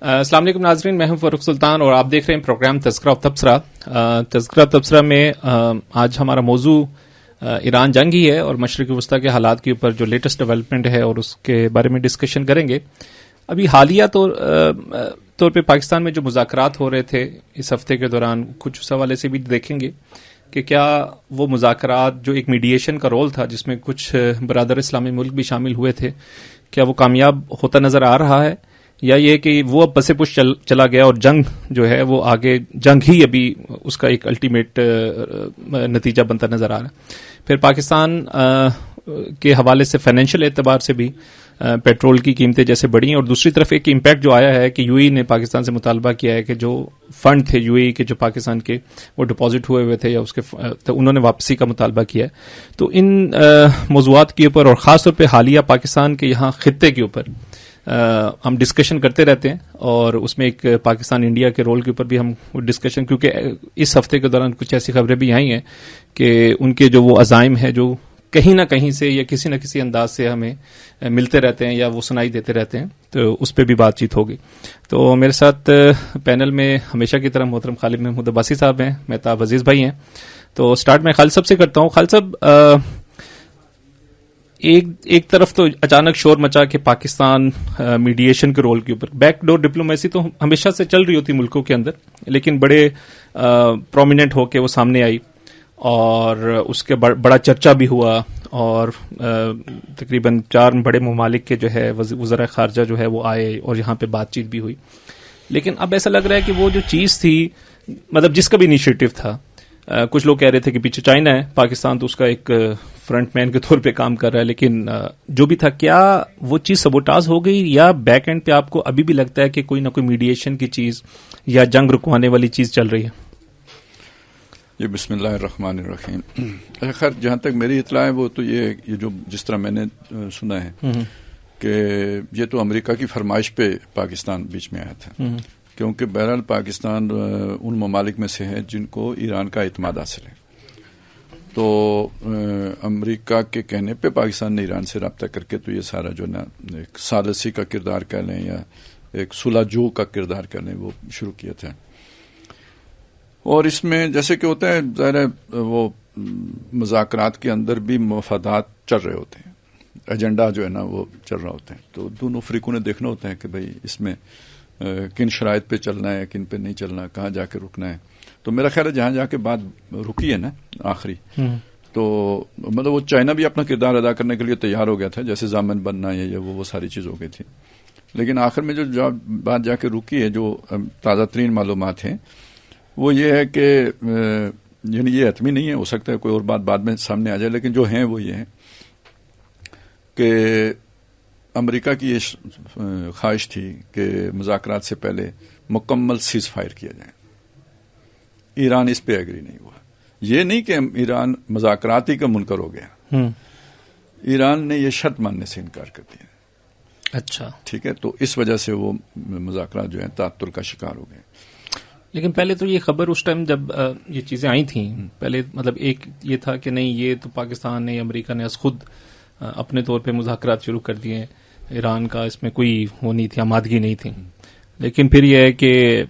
السلام علیکم ناظرین، میں ہوں فاروق سلطان اور آپ دیکھ رہے ہیں پروگرام تذکرہ تبصرہ. تذکرہ تبصرہ میں آج ہمارا موضوع ایران جنگ ہی ہے اور مشرق وسطیٰ کے حالات کے اوپر جو لیٹسٹ ڈیولپمنٹ ہے اور اس کے بارے میں ڈسکشن کریں گے. ابھی حالیہ طور پہ پاکستان میں جو مذاکرات ہو رہے تھے اس ہفتے کے دوران، کچھ اس حوالے سے بھی دیکھیں گے کہ کیا وہ مذاکرات جو ایک میڈیشن کا رول تھا جس میں کچھ برادر اسلامی ملک بھی شامل ہوئے تھے، کیا وہ کامیاب ہوتا نظر آ رہا ہے، یا یہ کہ وہ اب پس پش چلا گیا اور جنگ جو ہے وہ آگے جنگ ہی ابھی اس کا ایک الٹیمیٹ نتیجہ بنتا نظر آ رہا ہے. پھر پاکستان کے حوالے سے فائنینشیل اعتبار سے بھی پیٹرول کی قیمتیں جیسے بڑھی، اور دوسری طرف ایک امپیکٹ جو آیا ہے کہ یو ای نے پاکستان سے مطالبہ کیا ہے کہ جو فنڈ تھے یو ای کے جو پاکستان کے وہ ڈپازٹ ہوئے تھے یا اس کے تو انہوں نے واپسی کا مطالبہ کیا ہے. تو ان موضوعات کے اوپر اور خاص طور پہ حالیہ پاکستان کے یہاں خطے کے اوپر ہم ڈسکشن کرتے رہتے ہیں، اور اس میں ایک پاکستان انڈیا کے رول کے اوپر بھی ہم ڈسکشن، کیونکہ اس ہفتے کے دوران کچھ ایسی خبریں بھی آئی ہیں کہ ان کے جو وہ عزائم ہیں جو کہیں نہ کہیں سے یا کسی نہ کسی انداز سے ہمیں ملتے رہتے ہیں یا وہ سنائی دیتے رہتے ہیں، تو اس پہ بھی بات چیت ہوگی. تو میرے ساتھ پینل میں ہمیشہ کی طرح محترم خالد محمود عباسی صاحب ہیں، مہتاب عزیز بھائی ہیں. تو سٹارٹ میں خالد صاحب سے کرتا ہوں. خالد صاحب، ایک طرف تو اچانک شور مچا کہ پاکستان میڈیشن کے رول کے اوپر، بیک ڈور ڈپلومیسی تو ہمیشہ سے چل رہی ہوتی ملکوں کے اندر، لیکن بڑے پرومیننٹ ہو کے وہ سامنے آئی اور اس کے بڑا چرچا بھی ہوا، اور تقریباً 4 بڑے ممالک کے جو ہے وزراء خارجہ جو ہے وہ آئے اور یہاں پہ بات چیت بھی ہوئی. لیکن اب ایسا لگ رہا ہے کہ وہ جو چیز تھی، مطلب جس کا بھی انیشیٹو تھا، کچھ لوگ کہہ رہے تھے کہ پیچھے چائنا ہے، پاکستان تو اس کا ایک فرنٹ مین کے طور پہ کام کر رہا ہے، لیکن جو بھی تھا، کیا وہ چیز سبوٹاژ ہو گئی یا بیک اینڈ پہ آپ کو ابھی بھی لگتا ہے کہ کوئی نہ کوئی میڈیشن کی چیز یا جنگ رکوانے والی چیز چل رہی ہے؟ یہ بسم اللہ الرحمن الرحیم. خیر، جہاں تک میری اطلاع ہے وہ تو یہ جو جس طرح میں نے سنا ہے کہ یہ تو امریکہ کی فرمائش پہ پاکستان بیچ میں آیا تھا، کیونکہ بہرحال پاکستان ان ممالک میں سے ہے جن کو ایران کا اعتماد حاصل ہے. تو امریکہ کے کہنے پہ پاکستان نے ایران سے رابطہ کر کے تو یہ سارا جو نا ایک ثالثی کا کردار کہہ لیں یا ایک صلح جو کا کردار کہہ لیں وہ شروع کیا تھا. اور اس میں جیسے کہ ہوتا ہے، ظاہر ہے وہ مذاکرات کے اندر بھی مفادات چل رہے ہوتے ہیں، ایجنڈا جو ہے نا وہ چل رہا ہوتا ہے. تو دونوں فریقوں نے دیکھنا ہوتا ہے کہ بھئی اس میں کن شرائط پہ چلنا ہے، کن پہ نہیں چلنا، کہاں جا کے رکنا ہے. تو میرا خیال ہے جہاں جا کے بات رکی ہے نا آخری، تو مطلب وہ چائنا بھی اپنا کردار ادا کرنے کے لیے تیار ہو گیا تھا، جیسے ضامن بننا یا وہ ساری چیز ہو گئی تھی. لیکن آخر میں جو بات جا کے رکی ہے، جو تازہ ترین معلومات ہیں، وہ یہ ہے کہ یعنی یہ حتمی نہیں ہے، ہو سکتا ہے کوئی اور بات بعد میں سامنے آ جائے، لیکن جو ہیں وہ یہ ہیں کہ امریکہ کی یہ خواہش تھی کہ مذاکرات سے پہلے مکمل سیز فائر کیا جائے. ایران اس پہ ایگری نہیں ہوا. یہ نہیں کہ ایران مذاکرات ہی کا منکر ہو گیا، ایران نے یہ شرط ماننے سے انکار کر دیا. اچھا، ٹھیک ہے. تو اس وجہ سے وہ مذاکرات جو ہیں تعطل کا شکار ہو گئے. لیکن پہلے تو یہ خبر اس ٹائم جب یہ چیزیں آئی تھیں، پہلے مطلب ایک یہ تھا کہ نہیں، یہ تو پاکستان نے، امریکہ نے از خود اپنے طور پہ مذاکرات شروع کر دیے، ایران کا اس میں کوئی وہ نہیں تھی، آمادگی نہیں تھی. لیکن پھر یہ ہے کہ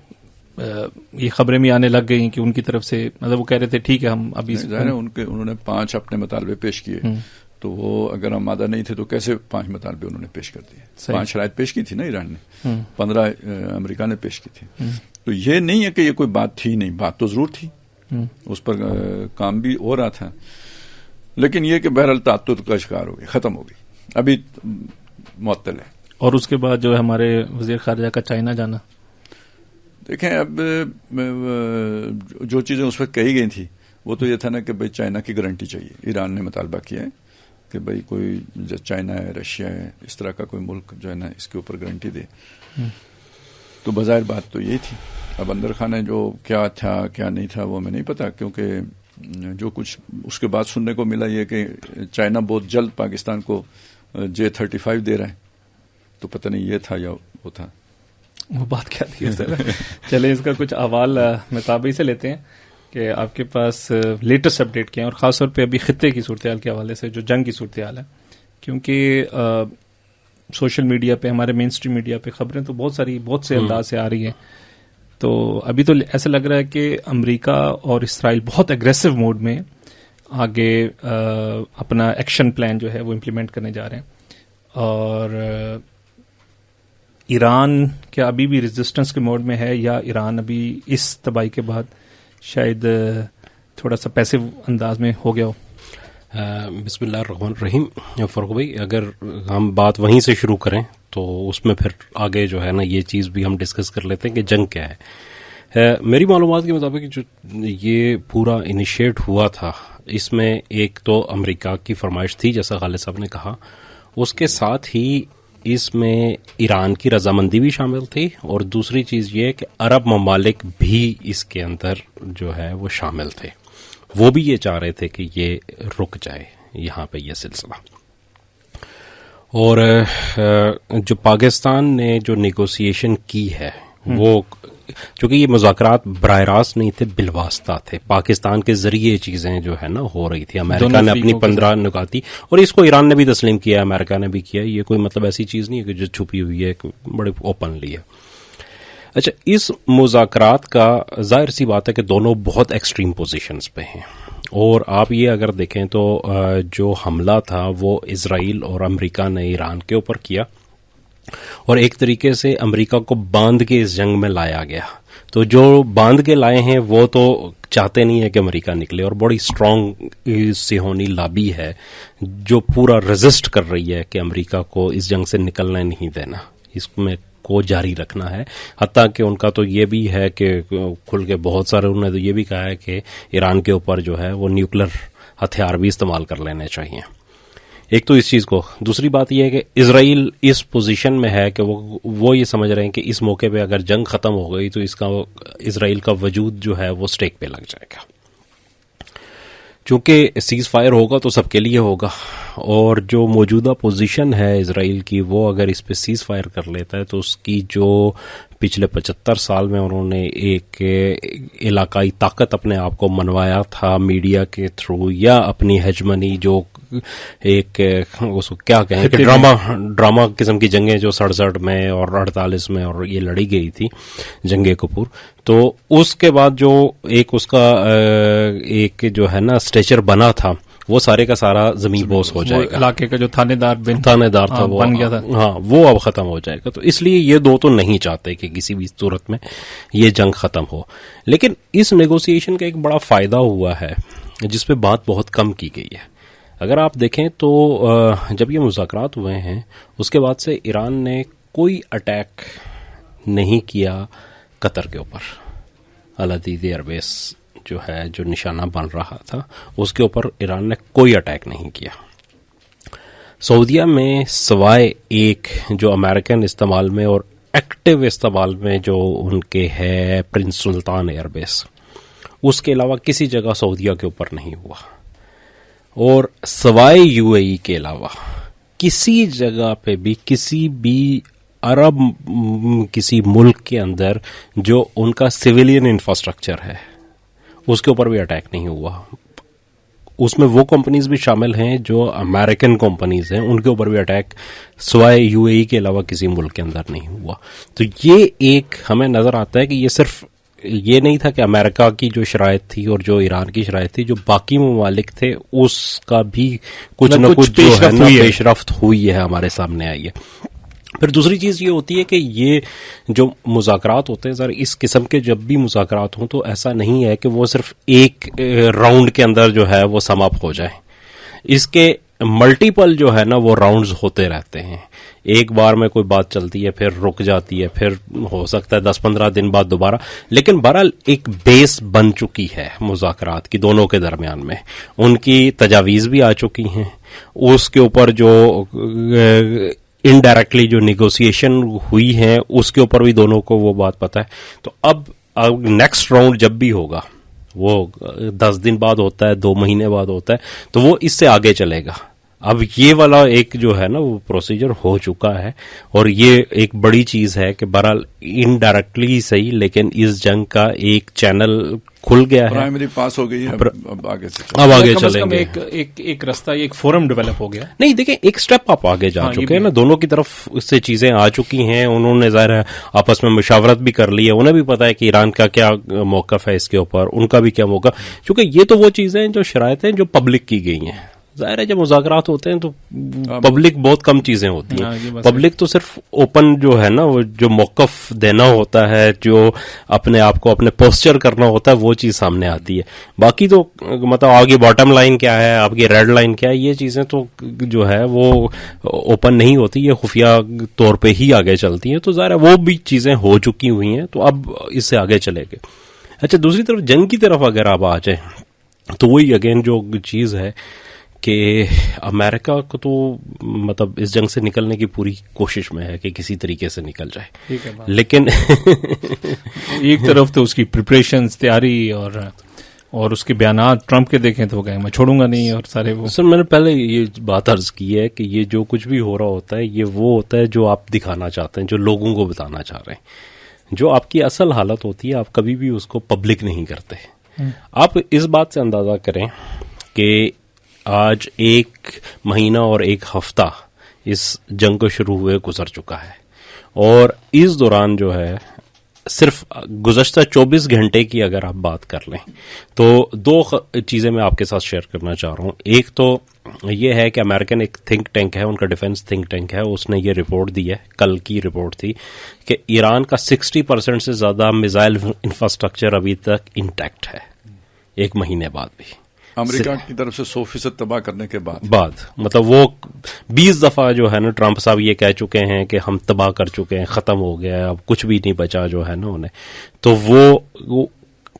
یہ خبریں بھی آنے لگ گئی کہ ان کی طرف سے مطلب وہ کہہ رہے تھے ٹھیک ہے ہم ابھی انہوں نے 5 اپنے مطالبے پیش کیے، تو وہ اگر آمادہ نہیں تھے تو کیسے 5 مطالبے انہوں نے پیش کر دیے. 5 شرائط پیش کی تھی نا ایران نے، 15 امریکہ نے پیش کی تھی. تو یہ نہیں ہے کہ یہ کوئی بات تھی نہیں، بات تو ضرور تھی، اس پر کام بھی ہو رہا تھا. لیکن یہ کہ بہرحال تعطل کا شکار ہو گئی، ختم ہو گئی، ابھی معطل ہے. اور اس کے بعد جو ہمارے وزیر خارجہ کا چائنا جانا، دیکھیں اب جو چیزیں اس وقت کہی گئی تھی وہ تو یہ تھا نا کہ بھائی چائنا کی گارنٹی چاہیے. ایران نے مطالبہ کیا ہے کہ بھائی کوئی چائنا ہے، رشیا ہے، اس طرح کا کوئی ملک جو ہے نا اس کے اوپر گارنٹی دے. تو بظاہر بات تو یہی تھی. اب اندر خانہ جو کیا تھا کیا نہیں تھا وہ ہمیں نہیں پتا، کیونکہ جو کچھ اس کے بعد سننے کو ملا یہ کہ چائنا بہت جلد پاکستان کو J-35 دے رہا ہے. تو پتہ نہیں یہ تھا یا وہ تھا، وہ بات کیا تھی سر. چلیں اس کا کچھ احوال مطابق سے لیتے ہیں کہ آپ کے پاس لیٹسٹ اپڈیٹ کیا ہے، اور خاص طور پہ ابھی خطے کی صورتحال کے حوالے سے جو جنگ کی صورتحال ہے، کیونکہ سوشل میڈیا پہ, ہمارے مین اسٹریم میڈیا پہ خبریں تو بہت سے انداز سے آ رہی ہیں. تو ابھی تو ایسا لگ رہا ہے کہ امریکہ اور اسرائیل بہت اگریسو موڈ میں آگے اپنا ایکشن پلان جو ہے وہ امپلیمنٹ کرنے جا رہے ہیں. اور ایران کیا ابھی بھی ریزسٹنس کے موڈ میں ہے, یا ایران ابھی اس تباہی کے بعد شاید تھوڑا سا پیسو انداز میں ہو گیا ہو؟ بسم اللہ الرحمن الرحیم. فاروق بھائی, اگر ہم بات وہیں سے شروع کریں تو اس میں پھر آگے جو ہے نا یہ چیز بھی ہم ڈسکس کر لیتے ہیں کہ جنگ کیا ہے. میری معلومات کے مطابق جو یہ پورا انیشیٹ ہوا تھا, اس میں ایک تو امریکہ کی فرمائش تھی جیسا خالد صاحب نے کہا, اس کے ساتھ ہی اس میں ایران کی رضامندی بھی شامل تھی, اور دوسری چیز یہ کہ عرب ممالک بھی اس کے اندر جو ہے وہ شامل تھے. وہ بھی یہ چاہ رہے تھے کہ یہ رک جائے یہاں پہ یہ سلسلہ. اور جو پاکستان نے جو نیگوسیشن کی ہے وہ, چونکہ یہ مذاکرات براہ راست نہیں تھے, بالواسطہ تھے, پاکستان کے ذریعے چیزیں جو ہے نا ہو رہی تھی. امریکہ نے اپنی 15 نکاتی, اور اس کو ایران نے بھی تسلیم کیا, امریکہ نے بھی کیا. یہ کوئی مطلب ایسی چیز نہیں ہے کہ جو چھپی ہوئی ہے, بڑے اوپنلی ہے. اچھا, اس مذاکرات کا ظاہر سی بات ہے کہ دونوں بہت ایکسٹریم پوزیشنز پہ ہیں. اور آپ یہ اگر دیکھیں تو جو حملہ تھا وہ اسرائیل اور امریکہ نے ایران کے اوپر کیا, اور ایک طریقے سے امریکہ کو باندھ کے اس جنگ میں لایا گیا. تو جو باندھ کے لائے ہیں وہ تو چاہتے نہیں ہے کہ امریکہ نکلے, اور بڑی اسٹرانگ صہیونی لابی ہے جو پورا ریزسٹ کر رہی ہے کہ امریکہ کو اس جنگ سے نکلنا نہیں دینا, اس میں کو جاری رکھنا ہے. حتیٰ کہ ان کا تو یہ بھی ہے کہ کھل کے بہت سارے انہوں نے تو یہ بھی کہا ہے کہ ایران کے اوپر جو ہے وہ نیوکلر ہتھیار بھی استعمال کر لینے چاہیے. ایک تو اس چیز کو, دوسری بات یہ ہے کہ اسرائیل اس پوزیشن میں ہے کہ وہ یہ سمجھ رہے ہیں کہ اس موقع پہ اگر جنگ ختم ہو گئی تو اس کا اسرائیل کا وجود جو ہے وہ سٹیک پہ لگ جائے گا. چونکہ سیز فائر ہوگا تو سب کے لیے ہوگا, اور جو موجودہ پوزیشن ہے اسرائیل کی, وہ اگر اس پہ سیز فائر کر لیتا ہے تو اس کی جو پچھلے 75 سال میں انہوں نے ایک علاقائی طاقت اپنے آپ کو منوایا تھا میڈیا کے تھرو, یا اپنی ہیجمنی جو ایک اس کو کیا کہیں کہ ڈرامہ قسم کی جنگیں جو 67 میں اور 48 میں اور یہ لڑی گئی تھی جنگ کپور, تو اس کے بعد جو ایک اس کا ایک جو ہے نا اسٹیچر بنا تھا وہ سارے کا سارا زمین بوس ہو جائے گا. علاقے کا جو تھانے دار تھا وہ بن گیا تھا, ہاں وہ اب ختم ہو جائے گا. تو اس لیے یہ دو تو نہیں چاہتے کہ کسی بھی صورت میں یہ جنگ ختم ہو. لیکن اس نیگوسیشن کا ایک بڑا فائدہ ہوا ہے جس پہ بات بہت کم کی گئی ہے. اگر آپ دیکھیں تو جب یہ مذاکرات ہوئے ہیں اس کے بعد سے ایران نے کوئی اٹیک نہیں کیا قطر کے اوپر. الحدیدی ایئر بیس جو ہے جو نشانہ بن رہا تھا اس کے اوپر ایران نے کوئی اٹیک نہیں کیا. سعودیہ میں سوائے ایک جو امریکن استعمال میں اور ایکٹیو استعمال میں جو ان کے ہے پرنس سلطان ایئر بیس, اس کے علاوہ کسی جگہ سعودیہ کے اوپر نہیں ہوا. اور سوائے یو اے ای کے علاوہ کسی جگہ پہ بھی کسی بھی عرب کسی ملک کے اندر جو ان کا سویلین انفراسٹرکچر ہے اس کے اوپر بھی اٹیک نہیں ہوا. اس میں وہ کمپنیز بھی شامل ہیں جو امریکن کمپنیز ہیں, ان کے اوپر بھی اٹیک سوائے یو اے ای کے علاوہ کسی ملک کے اندر نہیں ہوا. تو یہ ایک ہمیں نظر آتا ہے کہ یہ صرف یہ نہیں تھا کہ امریکہ کی جو شرائط تھی اور جو ایران کی شرائط تھی, جو باقی ممالک تھے اس کا بھی کچھ نہ کچھ جو ہے نا پیش رفت ہوئی ہے, ہمارے سامنے آئی ہے. پھر دوسری چیز یہ ہوتی ہے کہ یہ جو مذاکرات ہوتے ہیں ذرا اس قسم کے جب بھی مذاکرات ہوں تو ایسا نہیں ہے کہ وہ صرف ایک راؤنڈ کے اندر جو ہے وہ سم اپ ہو جائے. اس کے ملٹیپل جو ہے نا وہ راؤنڈز ہوتے رہتے ہیں. ایک بار میں کوئی بات چلتی ہے پھر رک جاتی ہے, پھر ہو سکتا ہے 10-15 دن بعد دوبارہ, لیکن بہرحال ایک بیس بن چکی ہے مذاکرات کی دونوں کے درمیان میں. ان کی تجاویز بھی آ چکی ہیں, اس کے اوپر جو انڈائریکٹلی جو نیگوسیشن ہوئی ہے اس کے اوپر بھی دونوں کو وہ بات پتہ ہے. تو اب نیکسٹ راؤنڈ جب بھی ہوگا وہ 10 دن بعد ہوتا ہے, 2 مہینے بعد ہوتا ہے, تو وہ اس سے آگے چلے گا. اب یہ والا ایک جو ہے نا وہ پروسیجر ہو چکا ہے, اور یہ ایک بڑی چیز ہے کہ بہرحال انڈائریکٹلی صحیح لیکن اس جنگ کا ایک چینل کھل گیا ہے, پرائمری پاس ہو گئی ہے, اب آگے سے اب آگے کم از چلیں کم گے. ایک رستہ, ایک فورم ڈیولپ ہو گیا. نہیں دیکھیں, ایک سٹیپ آپ آگے جا چکے ہیں نا, دونوں کی طرف اس سے چیزیں آ چکی ہیں, انہوں نے ظاہر ہے آپس میں مشاورت بھی کر لی ہے, انہیں بھی پتا ہے کہ ایران کا کیا موقف ہے اس کے اوپر, ان کا بھی کیا موقف, چونکہ یہ تو وہ چیزیں جو شرائطیں جو پبلک کی گئی ہیں. ظاہر ہے جب مذاکرات ہوتے ہیں تو پبلک بہت کم چیزیں ہوتی ہیں, پبلک تو صرف اوپن جو ہے نا وہ جو موقف دینا ہوتا ہے, جو اپنے آپ کو اپنے پوسچر کرنا ہوتا ہے, وہ چیز سامنے آتی ہے. باقی تو مطلب آگے باٹم لائن کیا ہے, آپ کی ریڈ لائن کیا ہے, یہ چیزیں تو جو ہے وہ اوپن نہیں ہوتی, یہ خفیہ طور پہ ہی آگے چلتی ہیں. تو ظاہر ہے وہ بھی چیزیں ہو چکی ہوئی ہیں, تو اب اس سے آگے چلے گئے. اچھا, دوسری طرف جنگ کی طرف اگر آپ آ جائیں تو وہی اگین جو چیز ہے کہ امریکہ کو تو مطلب اس جنگ سے نکلنے کی پوری کوشش میں ہے کہ کسی طریقے سے نکل جائے, لیکن ایک طرف تو اس کی پریپریشنز, تیاری اور اس کے بیانات ٹرمپ کے دیکھیں تو وہ کہیں میں چھوڑوں گا نہیں, اور سارے وہ سر میں نے پہلے یہ بات عرض کی ہے کہ یہ جو کچھ بھی ہو رہا ہوتا ہے یہ وہ ہوتا ہے جو آپ دکھانا چاہتے ہیں, جو لوگوں کو بتانا چاہ رہے ہیں. جو آپ کی اصل حالت ہوتی ہے آپ کبھی بھی اس کو پبلک نہیں کرتے. آپ اس بات سے اندازہ کریں کہ آج 1 مہینہ اور 1 ہفتہ اس جنگ کو شروع ہوئے گزر چکا ہے, اور اس دوران جو ہے صرف گزشتہ 24 گھنٹے کی اگر آپ بات کر لیں تو 2 چیزیں میں آپ کے ساتھ شیئر کرنا چاہ رہا ہوں. ایک تو یہ ہے کہ امریکن ایک تھنک ٹینک ہے, ان کا ڈیفنس تھنک ٹینک ہے, اس نے یہ رپورٹ دی ہے, کل کی رپورٹ تھی, کہ ایران کا 60% سے زیادہ میزائل انفراسٹرکچر ابھی تک انٹیکٹ ہے 1 مہینے بعد بھی. امریکہ کی طرف سے 100% تباہ کرنے کے بعد مطلب وہ 20 دفعہ جو ہے نا ٹرمپ صاحب یہ کہہ چکے ہیں کہ ہم تباہ کر چکے ہیں, ختم ہو گیا ہے, اب کچھ بھی نہیں بچا جو ہے نا انہیں. تو وہ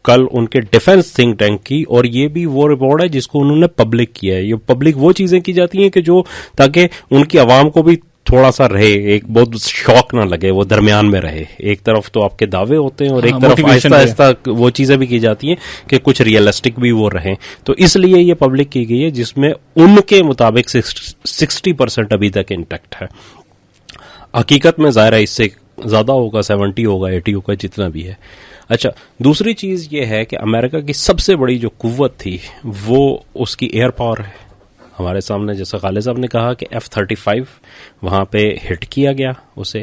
کل ان کے ڈیفنس تھنک ٹینک کی, اور یہ بھی وہ رپورٹ ہے جس کو انہوں نے پبلک کیا ہے. یہ پبلک وہ چیزیں کی جاتی ہیں کہ جو تاکہ ان کی عوام کو بھی تھوڑا سا رہے, ایک بہت شوق نہ لگے, وہ درمیان میں رہے. ایک طرف تو آپ کے دعوے ہوتے ہیں اور ایک طرف آہستہ آہستہ وہ چیزیں بھی کی جاتی ہیں کہ کچھ ریئلسٹک بھی وہ رہیں. تو اس لیے یہ پبلک کی گئی ہے جس میں ان کے مطابق 60% ابھی تک انٹیکٹ ہے. حقیقت میں ظاہر ہے اس سے زیادہ ہوگا, 70 ہوگا, 80 ہوگا, جتنا بھی ہے. اچھا, دوسری چیز یہ ہے کہ امریکہ کی سب سے بڑی جو قوت تھی وہ اس کی ایئر پاور ہے. ہمارے سامنے جیسا خالد صاحب نے کہا کہ F-35 وہاں پہ ہٹ کیا گیا اسے.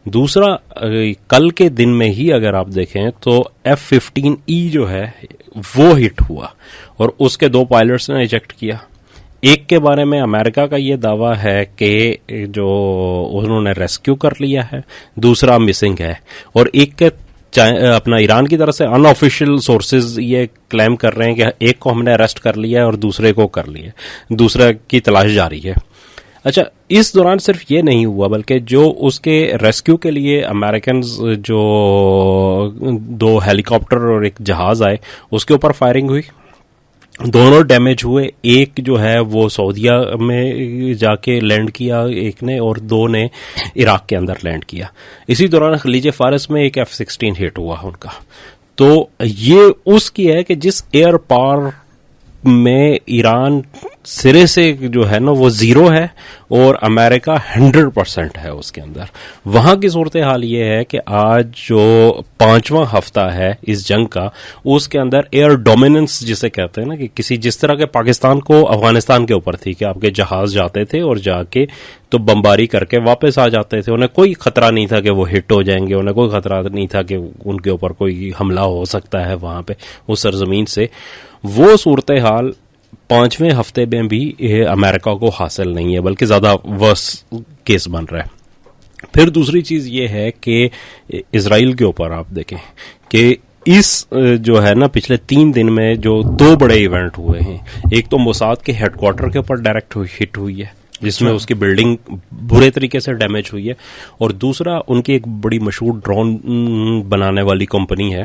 دوسرا, کل کے دن میں ہی اگر آپ دیکھیں تو F-15E جو ہے وہ ہٹ ہوا, اور اس کے 2 پائلٹس نے ایجیکٹ کیا. ایک کے بارے میں امریکہ کا یہ دعویٰ ہے کہ جو انہوں نے ریسکیو کر لیا ہے, دوسرا مسنگ ہے, اور ایک کے اپنا ایران کی طرف سے ان آفیشیل سورسز یہ کلیم کر رہے ہیں کہ ایک کو ہم نے اریسٹ کر لیا ہے اور دوسرے کو کر لیا, دوسرے کی تلاش جاری ہے. اچھا, اس دوران صرف یہ نہیں ہوا بلکہ جو اس کے ریسکیو کے لیے امریکنز جو 2 ہیلی کاپٹر اور 1 جہاز آئے اس کے اوپر فائرنگ ہوئی, دونوں ڈیمیج ہوئے. ایک جو ہے وہ سعودیہ میں جا کے لینڈ کیا ایک نے, اور 2 نے عراق کے اندر لینڈ کیا. اسی دوران خلیج فارس میں ایک F-16 ہٹ ہوا ان کا. تو یہ اس کی ہے کہ جس ایئر پاور میں ایران سرے سے جو ہے نا وہ 0 ہے اور امریکہ 100% ہے اس کے اندر. وہاں کی صورتحال یہ ہے کہ آج جو 5واں ہفتہ ہے اس جنگ کا, اس کے اندر ایئر ڈومیننس جسے کہتے ہیں نا, کہ کسی جس طرح کے پاکستان کو افغانستان کے اوپر تھی کہ آپ کے جہاز جاتے تھے اور جا کے تو بمباری کر کے واپس آ جاتے تھے, انہیں کوئی خطرہ نہیں تھا کہ وہ ہٹ ہو جائیں گے, انہیں کوئی خطرہ نہیں تھا کہ ان کے اوپر کوئی حملہ ہو سکتا ہے وہاں پہ اس سرزمین سے. وہ صورتحال 5ویں ہفتے میں بھی امریکہ کو حاصل نہیں ہے, بلکہ زیادہ ورس کیس بن رہا ہے. پھر دوسری چیز یہ ہے کہ اسرائیل کے اوپر آپ دیکھیں کہ اس جو ہے نا پچھلے 3 دن میں جو 2 بڑے ایونٹ ہوئے ہیں, ایک تو موساد کے ہیڈ کوارٹر کے اوپر ڈائریکٹ ہٹ ہوئی ہے جس میں اس کی بلڈنگ برے طریقے سے ڈیمیج ہوئی ہے, اور دوسرا ان کی ایک بڑی مشہور ڈرون بنانے والی کمپنی ہے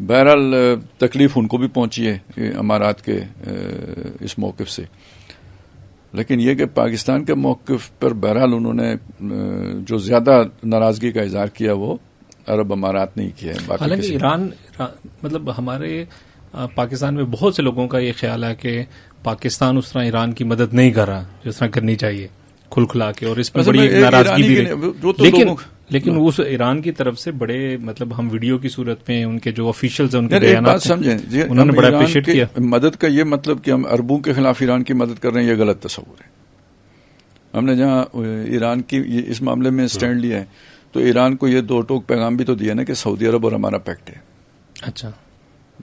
بہرحال تکلیف ان کو بھی پہنچی ہے امارات کے اس موقف سے، لیکن یہ کہ پاکستان کے موقف پر بہرحال انہوں نے جو زیادہ ناراضگی کا اظہار کیا وہ عرب امارات نے ہی کیا ہے. حالانکہ ایران مطلب ہمارے پاکستان میں بہت سے لوگوں کا یہ خیال ہے کہ پاکستان اس طرح ایران کی مدد نہیں کر رہا جس طرح کرنی چاہیے کھل کھلا کے، اور اس میں بڑی ناراضگی بھی رہی. لیکن اس ایران کی طرف سے بڑے مطلب ہم ویڈیو کی صورت میں ان کے جو آفیشیلز ہیں ان کے بیانات سمجھیں، انہوں نے بڑا اپریشیٹ کیا. مدد کا یہ مطلب کہ ہم عربوں کے خلاف ایران کی مدد کر رہے ہیں، یہ غلط تصور ہے. ہم نے جہاں ایران کی اس معاملے میں سٹینڈ لیا ہے تو ایران کو یہ دو ٹوک پیغام بھی تو دیا نا کہ سعودی عرب اور ہمارا پیکٹ ہے. اچھا،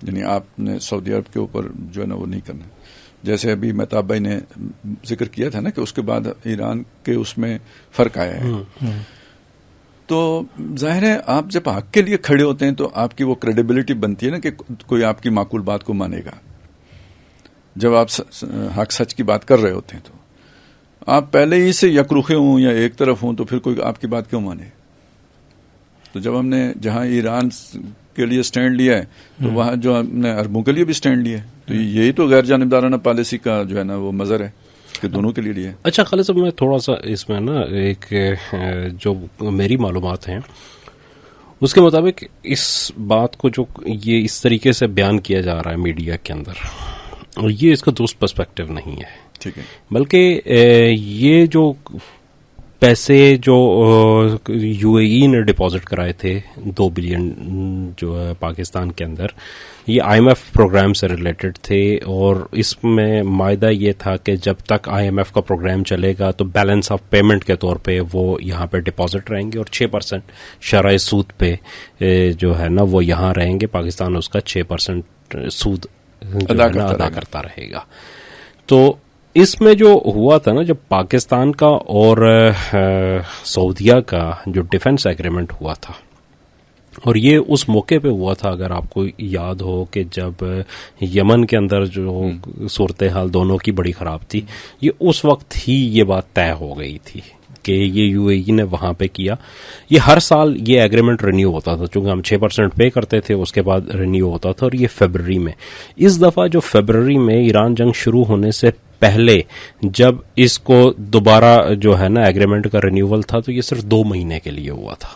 یعنی آپ نے سعودی عرب کے اوپر جو ہے نا وہ نہیں کرنا. جیسے ابھی مہتاب بھائی نے ذکر کیا تھا نا کہ اس کے بعد ایران کے اس میں فرق آیا ہے. تو ظاہر ہے آپ جب حق کے لیے کھڑے ہوتے ہیں تو آپ کی وہ کریڈیبلٹی بنتی ہے نا کہ کوئی آپ کی معقول بات کو مانے گا. جب آپ حق سچ کی بات کر رہے ہوتے ہیں تو آپ پہلے ہی سے یکرخے ہوں یا ایک طرف ہوں تو پھر کوئی آپ کی بات کیوں مانے. تو جب ہم نے جہاں ایران کے لیے سٹینڈ لیا ہے تو وہاں جو ہم نے عربوں کے لیے بھی سٹینڈ لیا ہے. تو یہی تو غیر جانبدارانہ پالیسی کا جو ہے نا وہ مظہر ہے کہ دونوں کے لیے لیا ہے. اچھا خالد صاحب، میں تھوڑا سا اس میں نا ایک جو میری معلومات ہیں اس کے مطابق اس بات کو جو یہ اس طریقے سے بیان کیا جا رہا ہے میڈیا کے اندر، یہ اس کا درست پرسپیکٹو نہیں ہے. ٹھیک ہے، بلکہ یہ جو پیسے جو یو اے ای نے ڈپازٹ کرائے تھے 2 بلین جو ہے پاکستان کے اندر، یہ آئی ایم ایف پروگرام سے ریلیٹڈ تھے، اور اس میں معاہدہ یہ تھا کہ جب تک آئی ایم ایف کا پروگرام چلے گا تو بیلنس آف پیمنٹ کے طور پہ وہ یہاں پہ ڈپازٹ رہیں گے، اور 6% شرح سود پہ جو ہے نا وہ یہاں رہیں گے. پاکستان اس کا 6% سود ادا کرتا رہے گا. تو اس میں جو ہوا تھا نا، جب پاکستان کا اور سعودیہ کا جو ڈیفنس ایگریمنٹ ہوا تھا، اور یہ اس موقع پہ ہوا تھا اگر آپ کو یاد ہو کہ جب یمن کے اندر جو صورتحال دونوں کی بڑی خراب تھی، یہ اس وقت ہی یہ بات طے ہو گئی تھی کہ یہ یو اے ای نے وہاں پہ کیا. یہ ہر سال یہ ایگریمنٹ رینیو ہوتا تھا، چونکہ ہم 6% پے کرتے تھے، اس کے بعد رینیو ہوتا تھا، اور یہ فیبرری میں. اس دفعہ جو فیبرری میں ایران جنگ شروع ہونے سے پہلے جب اس کو دوبارہ جو ہے نا ایگریمنٹ کا رینیول تھا تو یہ صرف 2 مہینے کے لیے ہوا تھا.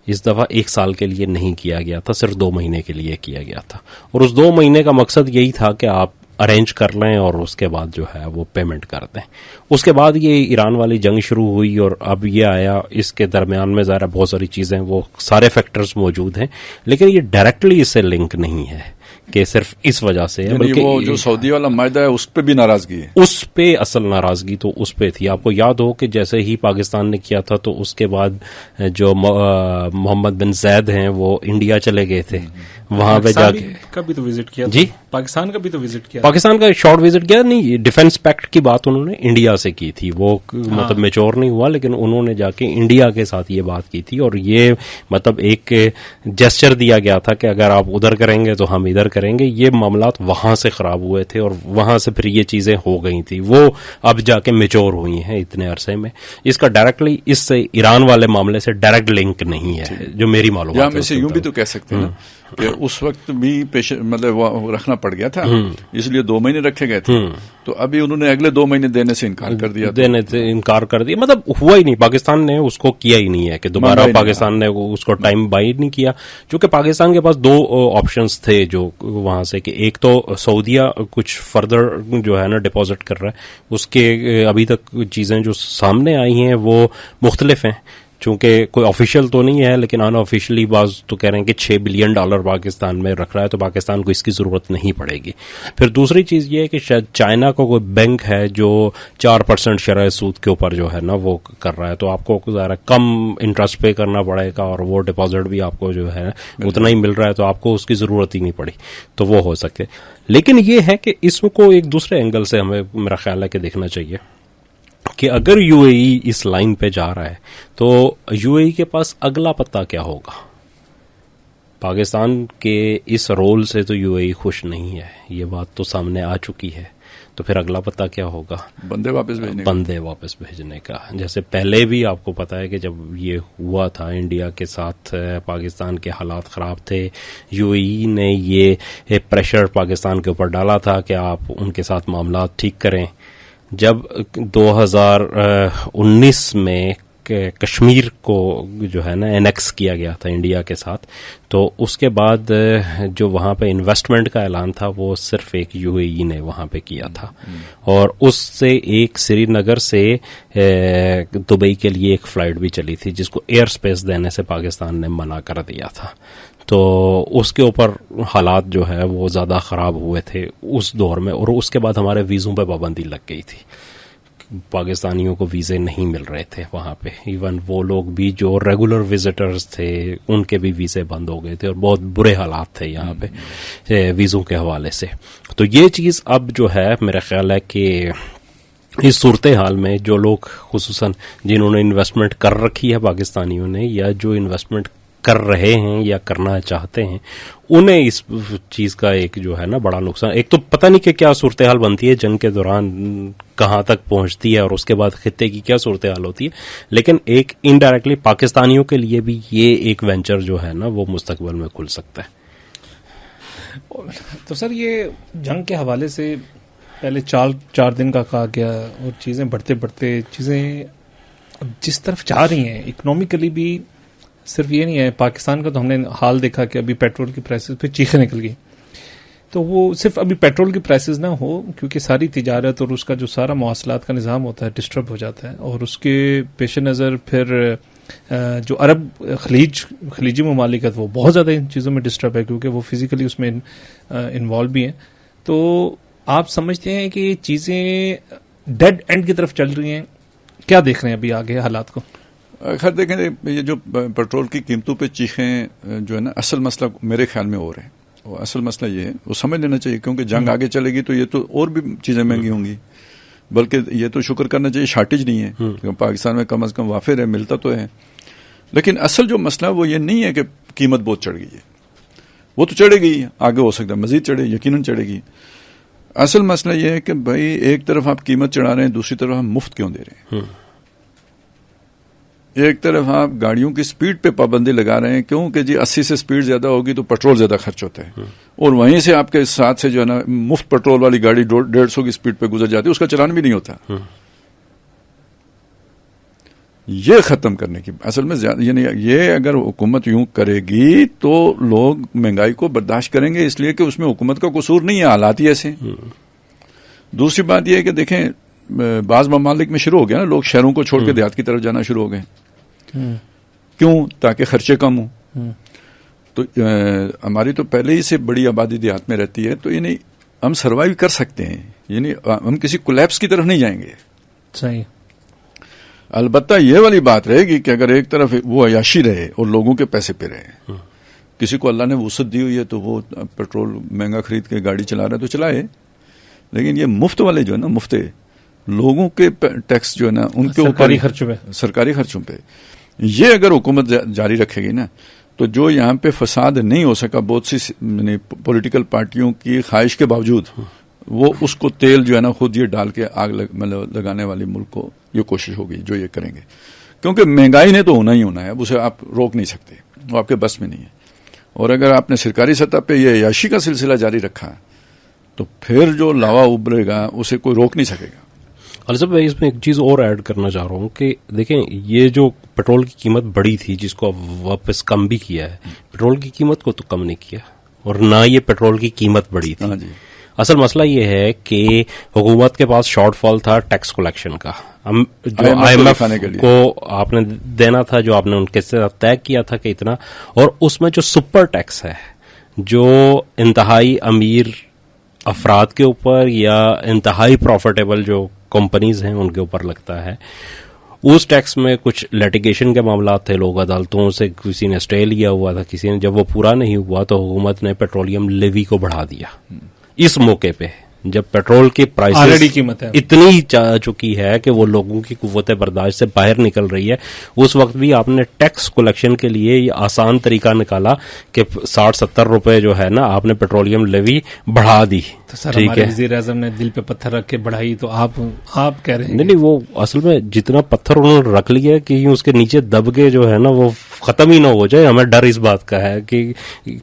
اس دفعہ 1 سال کے لیے نہیں کیا گیا تھا، صرف 2 مہینے کے لیے کیا گیا تھا. اور اس 2 مہینے کا مقصد یہی تھا کہ آپ ارینج کر لیں اور اس کے بعد جو ہے وہ پیمنٹ کر دیں. اس کے بعد یہ ایران والی جنگ شروع ہوئی اور اب یہ آیا. اس کے درمیان میں ظاہر بہت ساری چیزیں، وہ سارے فیکٹرز موجود ہیں، لیکن یہ ڈائریکٹلی اس سے لنک نہیں ہے کہ صرف اس وجہ سے ہے، بلکہ وہ جو سعودی والا معاہدہ ہے اس پہ بھی ناراضگی ہے. اس پہ اصل ناراضگی تو اس پہ تھی. آپ کو یاد ہو کہ جیسے ہی پاکستان نے کیا تھا تو اس کے بعد جو محمد بن زید ہیں وہ انڈیا چلے گئے تھے، وہاں پہ جا کے کبھی تو وزٹ کیا. جی پاکستان کا بھی تو وزٹ کیا، پاکستان کا شارٹ وزٹ کیا. نہیں، ڈیفنس پیکٹ کی بات انہوں نے انڈیا سے کی تھی، وہ مطلب میچور نہیں ہوا، لیکن انہوں نے جا کے انڈیا کے ساتھ یہ بات کی تھی. اور یہ مطلب ایک جیسچر دیا گیا تھا کہ اگر آپ ادھر کریں گے تو ہم ادھر کریں گے. یہ معاملات وہاں سے خراب ہوئے تھے اور وہاں سے پھر یہ چیزیں ہو گئی تھی، وہ اب جا کے میچور ہوئی ہیں اتنے عرصے میں. اس کا ڈائریکٹلی اس سے ایران والے معاملے سے ڈائریکٹ لنک نہیں ہے جو میری معلومات. ہم اسے یوں بھی تو کہہ سکتے ہیں کہ اس وقت بھی مطلب رکھنا پڑ گیا تھا، اس لیے 2 مہینے رکھے گئے تھے. تو ابھی انہوں نے اگلے 2 مہینے دینے سے انکار کر دیا. مطلب ہوا ہی نہیں، پاکستان نے اس کو کیا ہی نہیں ہے کہ دوبارہ پاکستان نے اس کو ٹائم بائی نہیں کیا. چونکہ پاکستان کے پاس 2 آپشنز تھے جو وہاں سے، کہ ایک تو سعودیہ کچھ فردر جو ہے نا ڈپازٹ کر رہا ہے، اس کے ابھی تک چیزیں جو سامنے آئی ہیں وہ مختلف ہیں، چونکہ کوئی آفیشیل تو نہیں ہے لیکن ان آفیشلی بعض تو کہہ رہے ہیں کہ $6 بلین پاکستان میں رکھ رہا ہے، تو پاکستان کو اس کی ضرورت نہیں پڑے گی. پھر دوسری چیز یہ ہے کہ شاید چائنا کو کوئی بینک ہے جو 4% شرح سود کے اوپر جو ہے نا وہ کر رہا ہے، تو آپ کو ذرا کم انٹرسٹ پے کرنا پڑے گا اور وہ ڈپازٹ بھی آپ کو جو ہے اتنا ہی مل رہا ہے، تو آپ کو اس کی ضرورت ہی نہیں پڑی، تو وہ ہو سکے. لیکن یہ ہے کہ اس کو ایک دوسرے اینگل سے ہمیں میرا خیال ہے کہ دیکھنا چاہیے کہ اگر you a E us line پہ جا رہا ہے تو یو اے ای کے پاس اگلا پتہ کیا ہوگا. پاکستان کے اس رول سے تو یو اے ای خوش نہیں ہے، یہ بات تو سامنے آ چکی ہے. تو پھر اگلا پتہ کیا ہوگا؟ بندے واپس بھیجنے کا. جیسے پہلے بھی آپ کو پتا ہے کہ جب یہ ہوا تھا انڈیا کے ساتھ پاکستان کے حالات خراب تھے, یو اے ای نے یہ پریشر پاکستان کے اوپر ڈالا تھا کہ آپ ان کے ساتھ معاملات ٹھیک کریں. جب 2019 میں کشمیر کو جو ہے نا انیکس کیا گیا تھا انڈیا کے ساتھ, تو اس کے بعد جو وہاں پہ انویسٹمنٹ کا اعلان تھا وہ صرف ایک یو اے ای نے وہاں پہ کیا تھا, اور اس سے ایک سری نگر سے دبئی کے لیے ایک فلائٹ بھی چلی تھی جس کو ایئر سپیس دینے سے پاکستان نے منع کر دیا تھا. تو اس کے اوپر حالات جو ہے وہ زیادہ خراب ہوئے تھے اس دور میں, اور اس کے بعد ہمارے ویزوں پہ پابندی لگ گئی تھی. پاکستانیوں کو ویزے نہیں مل رہے تھے وہاں پہ, ایون وہ لوگ بھی جو ریگولر وزٹرز تھے ان کے بھی ویزے بند ہو گئے تھے, اور بہت برے حالات تھے یہاں پہ ویزوں کے حوالے سے. تو یہ چیز اب جو ہے میرا خیال ہے کہ اس صورتحال میں جو لوگ خصوصاً جنہوں نے انویسٹمنٹ کر رکھی ہے پاکستانیوں نے, یا جو انویسٹمنٹ کر رہے ہیں یا کرنا چاہتے ہیں, انہیں اس چیز کا ایک جو ہے نا بڑا نقصان. ایک تو پتہ نہیں کہ کیا صورتحال بنتی ہے جنگ کے دوران, کہاں تک پہنچتی ہے, اور اس کے بعد خطے کی کیا صورتحال ہوتی ہے, لیکن ایک انڈائریکٹلی پاکستانیوں کے لیے بھی یہ ایک وینچر جو ہے نا وہ مستقبل میں کھل سکتا ہے. تو سر یہ جنگ کے حوالے سے پہلے 4 دن کا کہا گیا, اور چیزیں بڑھتے بڑھتے چیزیں جس طرف جا رہی ہیں اکنامکلی بھی, صرف یہ نہیں ہے پاکستان کا, تو ہم نے حال دیکھا کہ ابھی پیٹرول کی پرائسز پہ چیخیں نکل گئی. تو وہ صرف ابھی پیٹرول کی پرائسز نہ ہو, کیونکہ ساری تجارت اور اس کا جو سارا مواصلات کا نظام ہوتا ہے ڈسٹرب ہو جاتا ہے, اور اس کے پیش نظر پھر جو عرب خلیجی ممالک ہے وہ بہت زیادہ ان چیزوں میں ڈسٹرب ہے, کیونکہ وہ فزیکلی اس میں انوالو بھی ہیں. تو آپ سمجھتے ہیں کہ یہ چیزیں ڈیڈ اینڈ کی طرف چل رہی ہیں؟ کیا دیکھ رہے ہیں ابھی آگے حالات کو؟ خیر دیکھیں, یہ جو پیٹرول کی قیمتوں پہ چیخیں جو ہے نا, اصل مسئلہ میرے خیال میں اور ہے. وہ اصل مسئلہ یہ ہے, وہ سمجھ لینا چاہیے, کیونکہ جنگ آگے چلے گی تو یہ تو اور بھی چیزیں مہنگی ہوں گی. بلکہ یہ تو شکر کرنا چاہیے شارٹیج نہیں ہے, کیونکہ پاکستان میں کم از کم وافر ہے, ملتا تو ہے. لیکن اصل جو مسئلہ وہ یہ نہیں ہے کہ قیمت بہت چڑھ گئی ہے, وہ تو چڑھے گی, آگے ہو سکتا ہے مزید چڑھے, یقیناً چڑھے گی. اصل مسئلہ یہ ہے کہ بھائی ایک طرف آپ قیمت چڑھا رہے ہیں, دوسری طرف ہم مفت کیوں دے رہے ہیں. ایک طرف آپ گاڑیوں کی سپیڈ پہ پابندی لگا رہے ہیں, کیوں کہ جی 80 سے سپیڈ زیادہ ہوگی تو پیٹرول زیادہ خرچ ہوتا ہے, اور وہیں سے آپ کے ساتھ سے جو ہے نا مفت پیٹرول والی گاڑی 150 کی سپیڈ پہ گزر جاتی ہے, اس کا چلان بھی نہیں ہوتا. یہ ختم کرنے کی اصل میں یعنی یہ اگر حکومت یوں کرے گی تو لوگ مہنگائی کو برداشت کریں گے, اس لیے کہ اس میں حکومت کا قصور نہیں ہے, حالات ہی ایسے. دوسری بات یہ ہے کہ دیکھیں بعض ممالک میں شروع ہو گیا نا, لوگ شہروں کو چھوڑ کے دیہات کی طرف جانا شروع ہو گئے. کیوں؟ تاکہ خرچے کم ہوں. تو ہماری تو پہلے ہی سے بڑی آبادی دیہات میں رہتی ہے, تو یعنی ہم سروائیو کر سکتے ہیں, یعنی ہم کسی کولیپس کی طرف نہیں جائیں گے. صحیح. البتہ یہ والی بات رہے گی کہ اگر ایک طرف وہ عیاشی رہے اور لوگوں کے پیسے پہ رہے, کسی کو اللہ نے وسعت دی ہوئی ہے تو وہ پیٹرول مہنگا خرید کے گاڑی چلا رہا ہے تو چلائے, لیکن یہ مفت والے جو ہے نا, مفت لوگوں کے ٹیکس جو ہے نا ان کے اوپر سرکاری خرچوں پہ, یہ اگر حکومت جاری رکھے گی نا, تو جو یہاں پہ فساد نہیں ہو سکا بہت سی پولیٹیکل پارٹیوں کی خواہش کے باوجود, وہ اس کو تیل جو ہے نا خود یہ ڈال کے آگ لگانے والی ملک کو یہ کوشش ہوگی جو یہ کریں گے. کیونکہ مہنگائی نے تو ہونا ہی ہونا ہے, اب اسے آپ روک نہیں سکتے, وہ آپ کے بس میں نہیں ہے. اور اگر آپ نے سرکاری سطح پہ یہ عیاشی کا سلسلہ جاری رکھا تو پھر جو لاوا ابھرے گا اسے کوئی روک نہیں سکے گا. الصب میں اس میں ایک چیز اور ایڈ کرنا چاہ رہا ہوں کہ دیکھیں یہ جو پیٹرول کی قیمت بڑی تھی جس کو اب واپس کم بھی کیا ہے, پیٹرول کی قیمت کو تو کم نہیں کیا, اور نہ یہ پیٹرول کی قیمت بڑی تھی. اصل مسئلہ یہ ہے کہ حکومت کے پاس شارٹ فال تھا ٹیکس کلیکشن کا. جو آئی ایم ایف کو آپ نے دینا تھا, جو آپ نے ان کے ساتھ طے کیا تھا کہ اتنا, اور اس میں جو سپر ٹیکس ہے جو انتہائی امیر افراد کے اوپر یا انتہائی پروفیٹیبل جو کمپنیز ہیں ان کے اوپر لگتا ہے, اس ٹیکس میں کچھ لیٹیگیشن کے معاملات تھے, لوگ عدالتوں سے کسی نے اسٹے لیا ہوا تھا, کسی نے, جب وہ پورا نہیں ہوا تو حکومت نے پیٹرولیم لیوی کو بڑھا دیا اس موقع پہ جب پیٹرول کی Already پرائسز قیمت ہے اتنی جا چکی ہے کہ وہ لوگوں کی قوت برداشت سے باہر نکل رہی ہے، اس وقت بھی آپ نے ٹیکس کلیکشن کے لیے یہ آسان طریقہ نکالا کہ 60-70 روپے جو ہے نا آپ نے پیٹرولیم لیوی بڑھا دی. تو سر ٹھیک ہمارے ہے، وزیر اعظم نے دل پہ پتھر رکھ کے بڑھائی تو آپ کہہ رہے ہیں نہیں وہ اصل میں جتنا پتھر انہوں نے رکھ لیا کہ اس کے نیچے دب کے جو ہے نا وہ ختم ہی نہ ہو جائے. ہمیں ڈر اس بات کا ہے کہ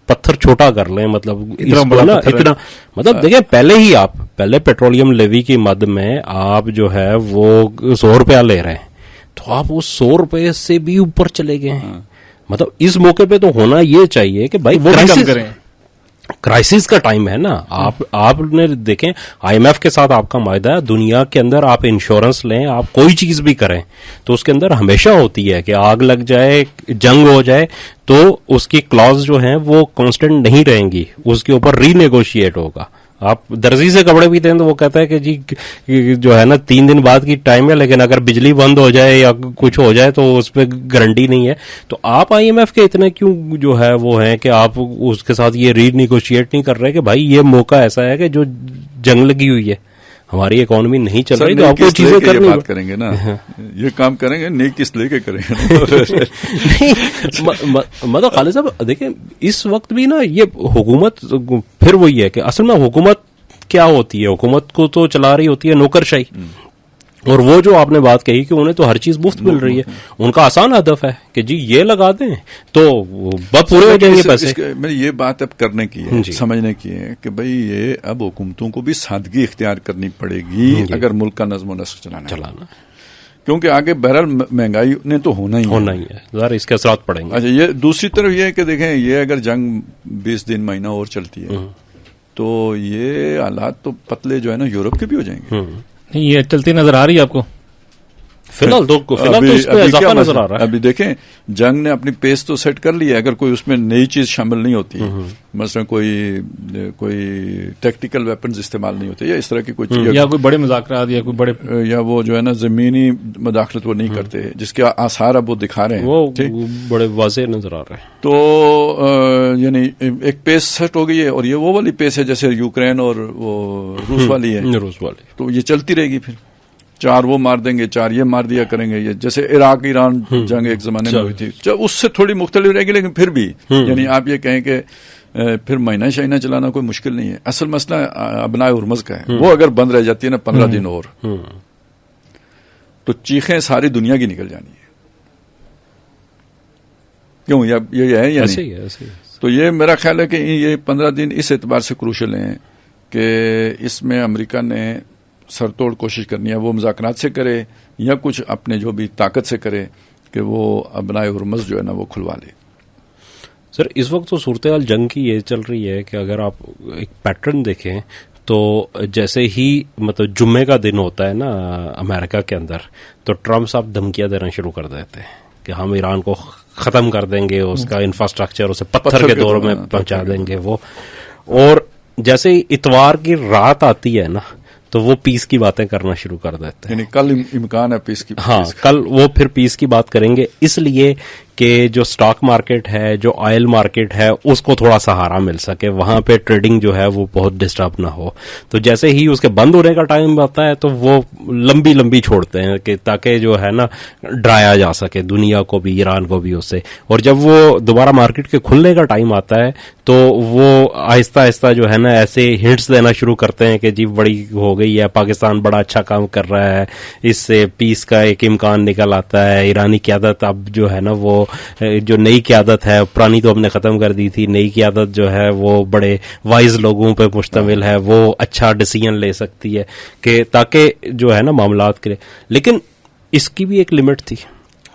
پتھر چھوٹا کر لیں، مطلب اتنا بڑا پتھر اتنا مطلب دیکھیں پہلے پیٹرولیم لیوی کی مد میں آپ جو ہے وہ 100 روپیہ لے رہے ہیں تو آپ اس 100 روپے سے بھی اوپر چلے گئے ہیں. مطلب اس موقع پہ تو ہونا یہ چاہیے کہ بھائی وہ بھی کم کریں. کرائسس کا ٹائم ہے نا. آپ نے دیکھیں آئی ایم ایف کے ساتھ آپ کا معاہدہ ہے، دنیا کے اندر آپ انشورنس لیں، آپ کوئی چیز بھی کریں تو اس کے اندر ہمیشہ ہوتی ہے کہ آگ لگ جائے، جنگ ہو جائے تو اس کی کلاز جو ہیں وہ کانسٹنٹ نہیں رہیں گی، اس کے اوپر ری نیگوشیٹ ہوگا. آپ درزی سے کپڑے بھی دیں تو وہ کہتا ہے کہ جی جو ہے نا 3 دن بعد کی ٹائم ہے، لیکن اگر بجلی بند ہو جائے یا کچھ ہو جائے تو اس پہ گارنٹی نہیں ہے. تو آپ آئی ایم ایف کے اتنے کیوں جو ہے وہ ہیں کہ آپ اس کے ساتھ یہ ری نیگوشیٹ نہیں کر رہے کہ بھائی یہ موقع ایسا ہے کہ جو جنگ لگی ہوئی ہے، ہماری اکانومی نہیں چل رہی، تو آپ کو چیزیں کرنی بات کریں گے نا، یہ کام کریں گے نیک کس لے کے کریں گے. مطلب خالد صاحب دیکھیں اس وقت بھی نا یہ حکومت پھر وہی ہے کہ اصل میں حکومت کیا ہوتی ہے، حکومت کو تو چلا رہی ہوتی ہے نوکرشاہی. اور وہ جو آپ نے بات کہی کہ انہیں تو ہر چیز مفت مل رہی ہے، ان کا آسان ہدف ہے کہ جی یہ لگا دیں تو بس پورے ہو جائیں گے پیسے. میں یہ بات اب کرنے کی ہے، سمجھنے کی ہے کہ بھئی یہ اب حکومتوں کو بھی سادگی اختیار کرنی پڑے گی اگر ملک کا نظم و نسق چلانا ہے. کیونکہ آگے بہرحال مہنگائی نے تو ہونا ہی ہے، ظاہر اس کے اثرات پڑیں گے. اچھا یہ دوسری طرف یہ ہے کہ دیکھیں یہ اگر جنگ 20 دن مہینہ اور چلتی ہے تو یہ حالات تو پتلے جو ہے نا یورپ کے بھی ہو جائیں گے. نہیں یہ چلتی نظر آ رہی ہے آپ کو فی الحال تو اس میں اضافہ نظر آ رہا ہے. ابھی دیکھیں جنگ نے اپنی پیس تو سیٹ کر لی ہے، اگر کوئی اس میں نئی چیز شامل نہیں ہوتی، مثلا کوئی ٹیکٹیکل ویپنز استعمال نہیں ہوتے یا اس طرح کی کوئی چیز، یا کوئی بڑے مذاکرات یا کوئی بڑے یا وہ جو ہے نا زمینی مداخلت وہ نہیں کرتے جس کے آثار اب وہ دکھا رہے ہیں، وہ بڑے واضح نظر آ رہے ہیں. تو یعنی ایک پیس سیٹ ہو گئی ہے اور یہ وہ والی پیس ہے جیسے یوکرین اور وہ روس والی ہے، تو یہ چلتی رہے گی. پھر 4 وہ مار دیں گے، 4 یہ مار دیا کریں گے. یہ جیسے عراق ایران جنگ ایک زمانے میں ہوئی تھی، جب اس سے تھوڑی مختلف رہے گی لیکن پھر بھی یعنی آپ یہ کہیں کہ پھر مہینہ شہینہ چلانا کوئی مشکل نہیں ہے. اصل مسئلہ ابنائے ہرمز کا ہے، وہ اگر بند رہ جاتی ہے نا 15 دن اور تو چیخیں ساری دنیا کی نکل جانی ہے. کیوں یہ ہے یا نہیں؟ تو یہ میرا خیال ہے کہ یہ 15 دن اس اعتبار سے کروشل ہیں کہ اس میں امریکہ نے سر توڑ کوشش کرنی ہے، وہ مذاکرات سے کرے یا کچھ اپنے جو بھی طاقت سے کرے کہ وہ ابنائے ہرمز جو ہے نا وہ کھلوا لے. سر اس وقت تو صورتحال جنگ کی یہ چل رہی ہے کہ اگر آپ ایک پیٹرن دیکھیں تو جیسے ہی مطلب جمعے کا دن ہوتا ہے نا امریکہ کے اندر تو ٹرمپ صاحب دھمکیاں دینا شروع کر دیتے ہیں کہ ہم ایران کو ختم کر دیں گے، اس کا انفراسٹرکچر اسے پتھر کے دور میں پہنچا دیں گے وہ. اور جیسے اتوار کی رات آتی ہے نا تو وہ پیس کی باتیں کرنا شروع کر دیتے ہیں، یعنی کل امکان ہے پیس کی. ہاں کل وہ پھر پیس کی بات کریں گے، اس لیے کہ جو سٹاک مارکیٹ ہے، جو آئل مارکیٹ ہے، اس کو تھوڑا سہارا مل سکے، وہاں پہ ٹریڈنگ جو ہے وہ بہت ڈسٹرب نہ ہو. تو جیسے ہی اس کے بند ہونے کا ٹائم آتا ہے تو وہ لمبی چھوڑتے ہیں کہ تاکہ جو ہے نا ڈرایا جا سکے دنیا کو بھی، ایران کو بھی اس سے. اور جب وہ دوبارہ مارکیٹ کے کھلنے کا ٹائم آتا ہے تو وہ آہستہ آہستہ جو ہے نا ایسے ہنٹس دینا شروع کرتے ہیں کہ جی بڑی ہو گئی ہے، پاکستان بڑا اچھا کام کر رہا ہے، اس سے پیس کا ایک امکان نکل آتا ہے. ایرانی قیادت اب جو ہے نا وہ جو نئی قیادت ہے، پرانی تو ہم نے ختم کر دی تھی، نئی قیادت جو ہے وہ بڑے وائز لوگوں پہ مشتمل ہے، وہ اچھا ڈیسیژن لے سکتی ہے کہ تاکہ جو ہے نا معاملات کرے. لیکن اس کی بھی ایک لمٹ تھی.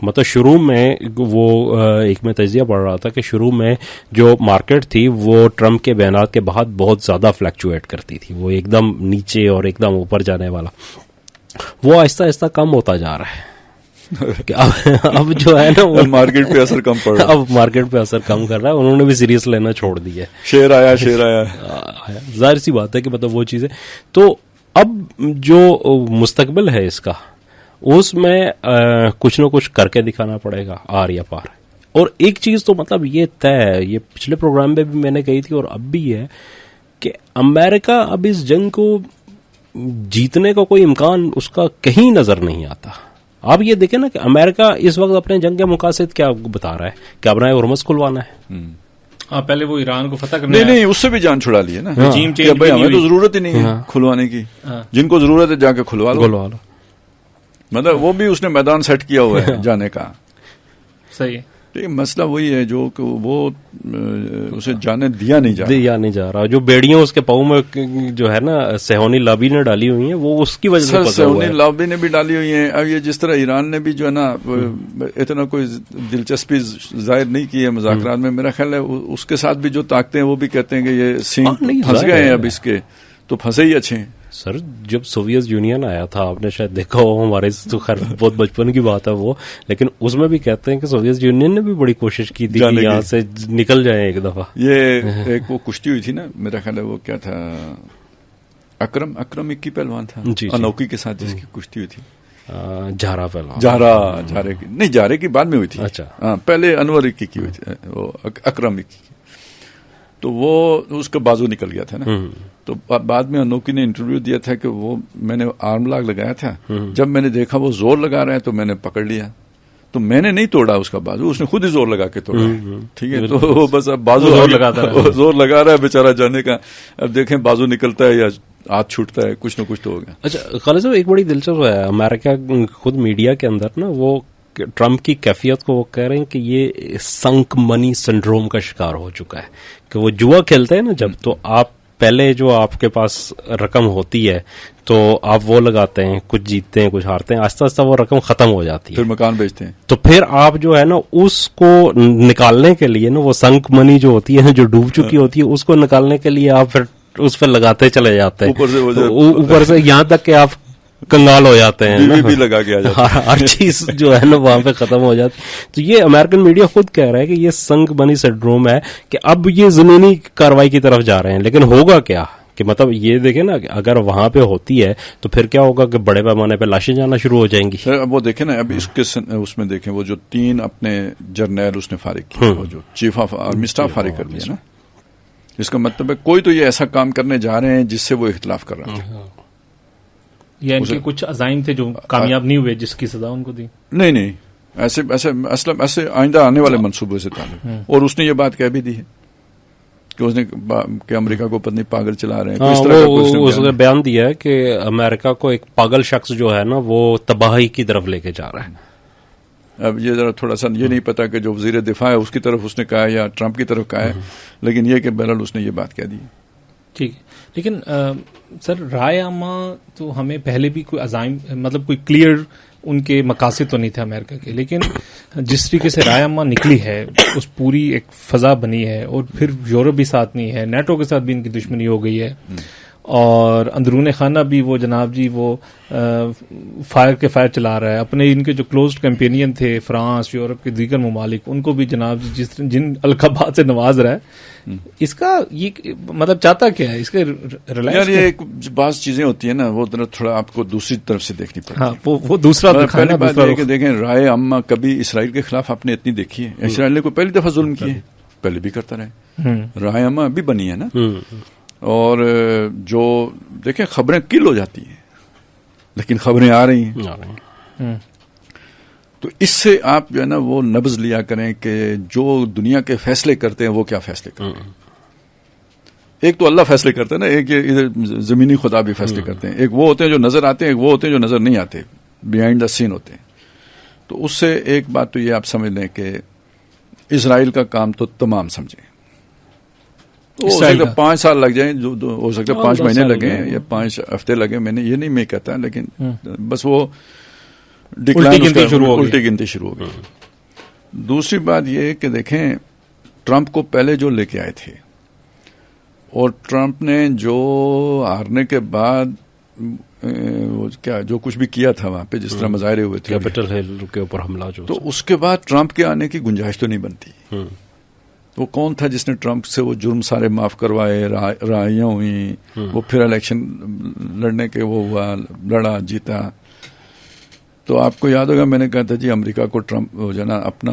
مطلب شروع میں وہ ایک میں تجزیہ پڑھ رہا تھا کہ شروع میں جو مارکیٹ تھی وہ ٹرمپ کے بیانات کے بعد بہت زیادہ فلیکچویٹ کرتی تھی، وہ ایک دم نیچے اور ایک دم اوپر جانے والا. وہ آہستہ آہستہ کم ہوتا جا رہا ہے کہ اب جو ہے نا وہ مارکیٹ پہ اثر کم پڑ رہا ہے، اب مارکیٹ پہ اثر کم کر رہا ہے. انہوں نے بھی سیریس لینا چھوڑ دیا ہے. شیر آیا ظاہر سی بات ہے کہ مطلب وہ چیزیں. تو اب جو مستقبل ہے اس کا، اس میں کچھ نہ کچھ کر کے دکھانا پڑے گا آر یا پار. اور ایک چیز تو مطلب یہ طے ہے، یہ پچھلے پروگرام میں بھی میں نے کہی تھی اور اب بھی ہے کہ امریکہ اب اس جنگ کو جیتنے کا کوئی امکان اس کا کہیں نظر نہیں آتا. آپ یہ دیکھیں نا کہ امریکہ اس وقت اپنے جنگ کے مقاصد کیا بتا رہا ہے کہ اپنا ہرمز کھلوانا ہے. ہاں پہلے وہ ایران کو فتح کرنا نہیں اس سے بھی جان چھڑا لی ہے نا. بھائی ہمیں تو ضرورت ہی نہیں ہے کھلوانے کی, جن کو ضرورت ہے جا کے کھلوا لو. مطلب وہ بھی اس نے میدان سیٹ کیا ہوا ہے جانے کا. صحیح. لیکن مسئلہ وہی ہے جو کہ وہ اسے جانے دیا نہیں جا رہا. جو بیڑیاں اس کے پاؤں میں جو ہے نا صہیونی لابی نے ڈالی ہوئی ہیں وہ اس کی وجہ سے صہیونی لابی نے بھی ڈالی ہوئی ہیں. اب یہ جس طرح ایران نے بھی جو ہے نا اتنا کوئی دلچسپی ظاہر نہیں کی ہے مذاکرات میں, میرا خیال ہے اس کے ساتھ بھی جو طاقتیں وہ بھی کہتے ہیں کہ یہ سینگ پھنس گئے ہیں اب اس کے, تو پھنسے ہی اچھے ہیں. سر جب سوویت یونین آیا تھا آپ نے شاید دیکھا ہو, ہمارے تو خیر بہت بچپن کی بات ہے وہ, لیکن اس میں بھی کہتے ہیں کہ سوویت یونین نے بھی بڑی کوشش کی تھی کہ یہاں سے نکل جائیں ایک دفعہ. یہ ایک وہ کشتی ہوئی تھی نا, میرا خیال ہے وہ کیا تھا, اکرم اکی پہلوان تھا انوکی کے ساتھ جس کی کشتی ہوئی تھی. جھارا پہلوان, جھارے کی نہیں, جھارے کی بعد میں ہوئی تھی. اچھا پہلے انور اکی کی ہوئی تھی, وہ اکرم اکی کی. تو وہ اس کا بازو نکل گیا تھا نا. تو بعد میں انوکی نے انٹرویو دیا تھا کہ وہ میں نے آرم لاگ لگایا تھا, جب میں نے دیکھا وہ زور لگا رہا ہے تو میں نے پکڑ لیا, تو میں نے نہیں توڑا اس کا بازو, اس نے خود ہی زور لگا کے توڑا. ٹھیک ہے, تو وہ بس اب بازو زور لگا رہا ہے بیچارہ جانے کا. اب دیکھیں بازو نکلتا ہے یا ہاتھ چھوٹتا ہے, کچھ نہ کچھ تو ہو گیا. اچھا خالد صاحب ایک بڑی دلچسپ ہے, امریکہ خود میڈیا کے اندر نا وہ ٹرمپ کی کیفیت کو وہ کہہ رہے ہیں کہ یہ سنک منی سنڈروم کا شکار ہو چکا ہے, کہ وہ جوا کھیلتے ہیں نا جب, تو آپ پہلے جو آپ کے پاس رقم ہوتی ہے تو آپ وہ لگاتے ہیں, کچھ جیتتے ہیں کچھ ہارتے ہیں, آہستہ آہستہ وہ رقم ختم ہو جاتی ہے, پھر مکان بیچتے ہیں, تو پھر آپ جو ہے نا اس کو نکالنے کے لیے نا وہ سنک منی جو ہوتی ہے جو ڈوب چکی ہوتی ہے اس کو نکالنے کے لیے آپ پھر اس پہ لگاتے چلے جاتے ہیں اوپر سے یہاں تک کہ آپ کنگال ہو جاتے ہیں, بھی لگا کے ہر چیز جو ہے نا وہاں پہ ختم ہو جاتی. تو یہ امریکن میڈیا خود کہہ رہا ہے کہ یہ سنک منی سنڈروم ہے, کہ اب یہ زمینی کارروائی کی طرف جا رہے ہیں, لیکن ہوگا کیا کہ مطلب یہ دیکھیں نا کہ اگر وہاں پہ ہوتی ہے تو پھر کیا ہوگا کہ بڑے پیمانے پہ لاشیں جانا شروع ہو جائیں گی. سر اب وہ دیکھیں نا, اب اس میں دیکھیں وہ جو 3 اپنے جرنیل اس نے فارغ کیے, وہ جو چیف آف آرمی اسٹاف فارغ کر دیا نا, اس کا مطلب ہے کوئی تو یہ ایسا کام کرنے جا رہے ہیں جس سے وہ اختلاف کر رہا تھا, یا ان کے کچھ عزائم تھے جو کامیاب نہیں ہوئے جس کی سزا ان کو دی. نہیں ایسے آئندہ آنے والے منصوبے سے تعلق, اور اس نے یہ بات کہہ بھی دی ہے کہ اس نے کہ امریکہ کو پتہ نہیں پاگل چلا رہے ہیں. اس نے بیان دیا ہے کہ امریکہ کو ایک پاگل شخص جو ہے نا وہ تباہی کی طرف لے کے جا رہا ہے. اب یہ ذرا تھوڑا سا یہ نہیں پتا کہ جو وزیر دفاع ہے اس کی طرف اس نے کہا ہے یا ٹرمپ کی طرف کہا ہے, لیکن یہ کہ بہرحال اس نے یہ بات کہہ دی. ٹھیک ہے, لیکن سر رائے عامہ تو ہمیں پہلے بھی کوئی عزائم مطلب کوئی کلیئر ان کے مقاصد تو نہیں تھے امریکہ کے, لیکن جس طریقے سے رائے عامہ نکلی ہے اس پوری ایک فضا بنی ہے, اور پھر یورپ بھی ساتھ نہیں ہے, نیٹو کے ساتھ بھی ان کی دشمنی ہو گئی ہے, اور اندرون خانہ بھی وہ جناب جی وہ فائر کے فائر چلا رہا ہے. اپنے ان کے جو کلوزڈ کیمپینین تھے فرانس یورپ کے دیگر ممالک, ان کو بھی جناب جی جن القابات سے نواز رہا ہے, اس کا یہ مطلب چاہتا کیا ہے, اس کے یار یہ بعض چیزیں ہوتی ہیں نا وہ تھوڑا آپ کو دوسری طرف سے دیکھنی پڑتی ہے. ہاں وہ دوسرا پہلی بات یہ کہ دیکھیں رائے عامہ کبھی اسرائیل کے خلاف آپ نے اتنی دیکھی ہے؟ اسرائیل نے کوئی پہلی دفعہ ظلم کیا ہے, پہلے بھی کرتا رہے, رائے عامہ ابھی بنی ہے نا. اور جو دیکھیں خبریں کل ہو جاتی ہیں لیکن خبریں آ رہی ہیں, تو اس سے آپ جو ہے نا وہ نبض لیا کریں کہ جو دنیا کے فیصلے کرتے ہیں وہ کیا فیصلے کرتے ہیں. ایک تو اللہ فیصلے کرتے ہیں نا, ایک ادھر زمینی خدا بھی فیصلے کرتے ہیں, ایک وہ ہوتے ہیں جو نظر آتے ہیں, ایک وہ ہوتے ہیں جو نظر نہیں آتے, بیہائنڈ دا سین ہوتے ہیں. تو اس سے ایک بات تو یہ آپ سمجھ لیں کہ اسرائیل کا کام تو تمام سمجھیں, ہو سکتا 5 سال لگ جائیں, جو ہو سکتا 5 مہینے لگیں یا 5 ہفتے لگیں, میں نے یہ نہیں میں کہتا, لیکن بس وہ الٹی گنتی شروع ہو گئی. دوسری بات یہ کہ دیکھیں ٹرمپ کو پہلے جو لے کے آئے تھے, اور ٹرمپ نے جو ہارنے کے بعد کیا جو کچھ بھی کیا تھا وہاں پہ, جس طرح مظاہرے ہوئے تھے کیپٹل ہل کے اوپر حملہ, جو تو اس کے بعد ٹرمپ کے آنے کی گنجائش تو نہیں بنتی. وہ کون تھا جس نے ٹرمپ سے وہ جرم سارے معاف کروائے, رہائیاں ہوئیں, وہ پھر الیکشن لڑنے کے وہ ہوا, لڑا جیتا. تو آپ کو یاد ہوگا میں نے کہا تھا جی امریکہ کو ٹرمپ جو نا اپنا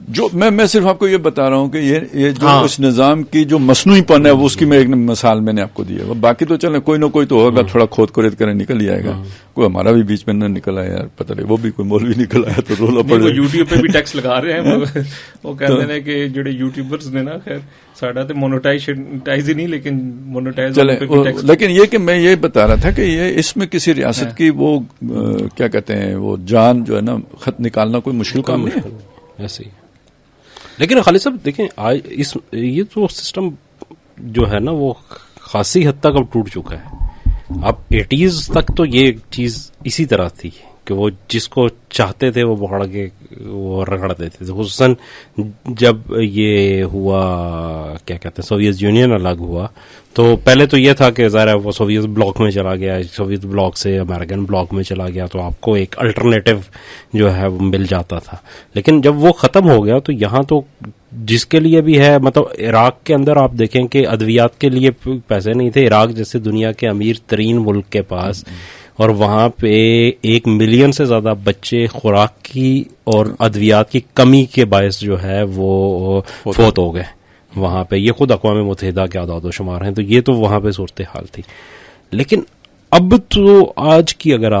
جو میں صرف آپ کو یہ بتا رہا ہوں کہ یہ جو اس نظام کی جو مصنوعی پن ہے وہ اس کی میں ایک مثال میں نے آپ کو دی ہے. باقی تو چلیں کوئی نہ کوئی تو ہوگا, تھوڑا کھود کرید کریں نکل ہی آئے گا. کوئی ہمارا بھی بیچ میں نہ نکل آیا یار, پتہ نہیں وہ بھی کوئی مولوی نکل آیا تو رولا پڑ جائے. یوٹیوب پہ بھی ٹیکس لگا رہے ہیں وہ کہتے ہیں کہ جڑے یوٹیوبرز نے نا, خیر ساڈا تے مونوٹائز ہی نہیں لیکن مونوٹائز لیکن یہ کہ میں یہ بتا رہا تھا کہ یہ اس میں کسی ریاست کی وہ کیا کہتے ہیں وہ جان جو ہے نا خط نکالنا کوئی مشکل کام نہیں ہے. ایسے ہی. لیکن خالد صاحب دیکھیں آج یہ تو سسٹم جو ہے نا وہ خاصی حد تک اب ٹوٹ چکا ہے. اب 80s تک تو یہ چیز اسی طرح تھی کہ وہ جس کو چاہتے تھے وہ پکڑ کے وہ رگڑ دیتے تھے. خصوصاً جب یہ ہوا کیا کہتے ہیں سوویت یونین الگ ہوا تو پہلے تو یہ تھا کہ ظاہر ہے وہ سوویت بلاک میں چلا گیا, سوویت بلاک سے امریکن بلاک میں چلا گیا تو آپ کو ایک الٹرنیٹو جو ہے وہ مل جاتا تھا. لیکن جب وہ ختم ہو گیا تو یہاں تو جس کے لیے بھی ہے, مطلب عراق کے اندر آپ دیکھیں کہ ادویات کے لیے پیسے نہیں تھے. عراق جیسے دنیا کے امیر ترین ملک کے پاس, اور وہاں پہ 1 ملین سے زیادہ بچے خوراک کی اور ادویات کی کمی کے باعث جو ہے وہ فوت ہو گئے وہاں پہ. یہ خود اقوام متحدہ کے اعداد و شمار ہیں. تو یہ تو وہاں پہ صورتحال تھی. لیکن اب تو آج کی اگر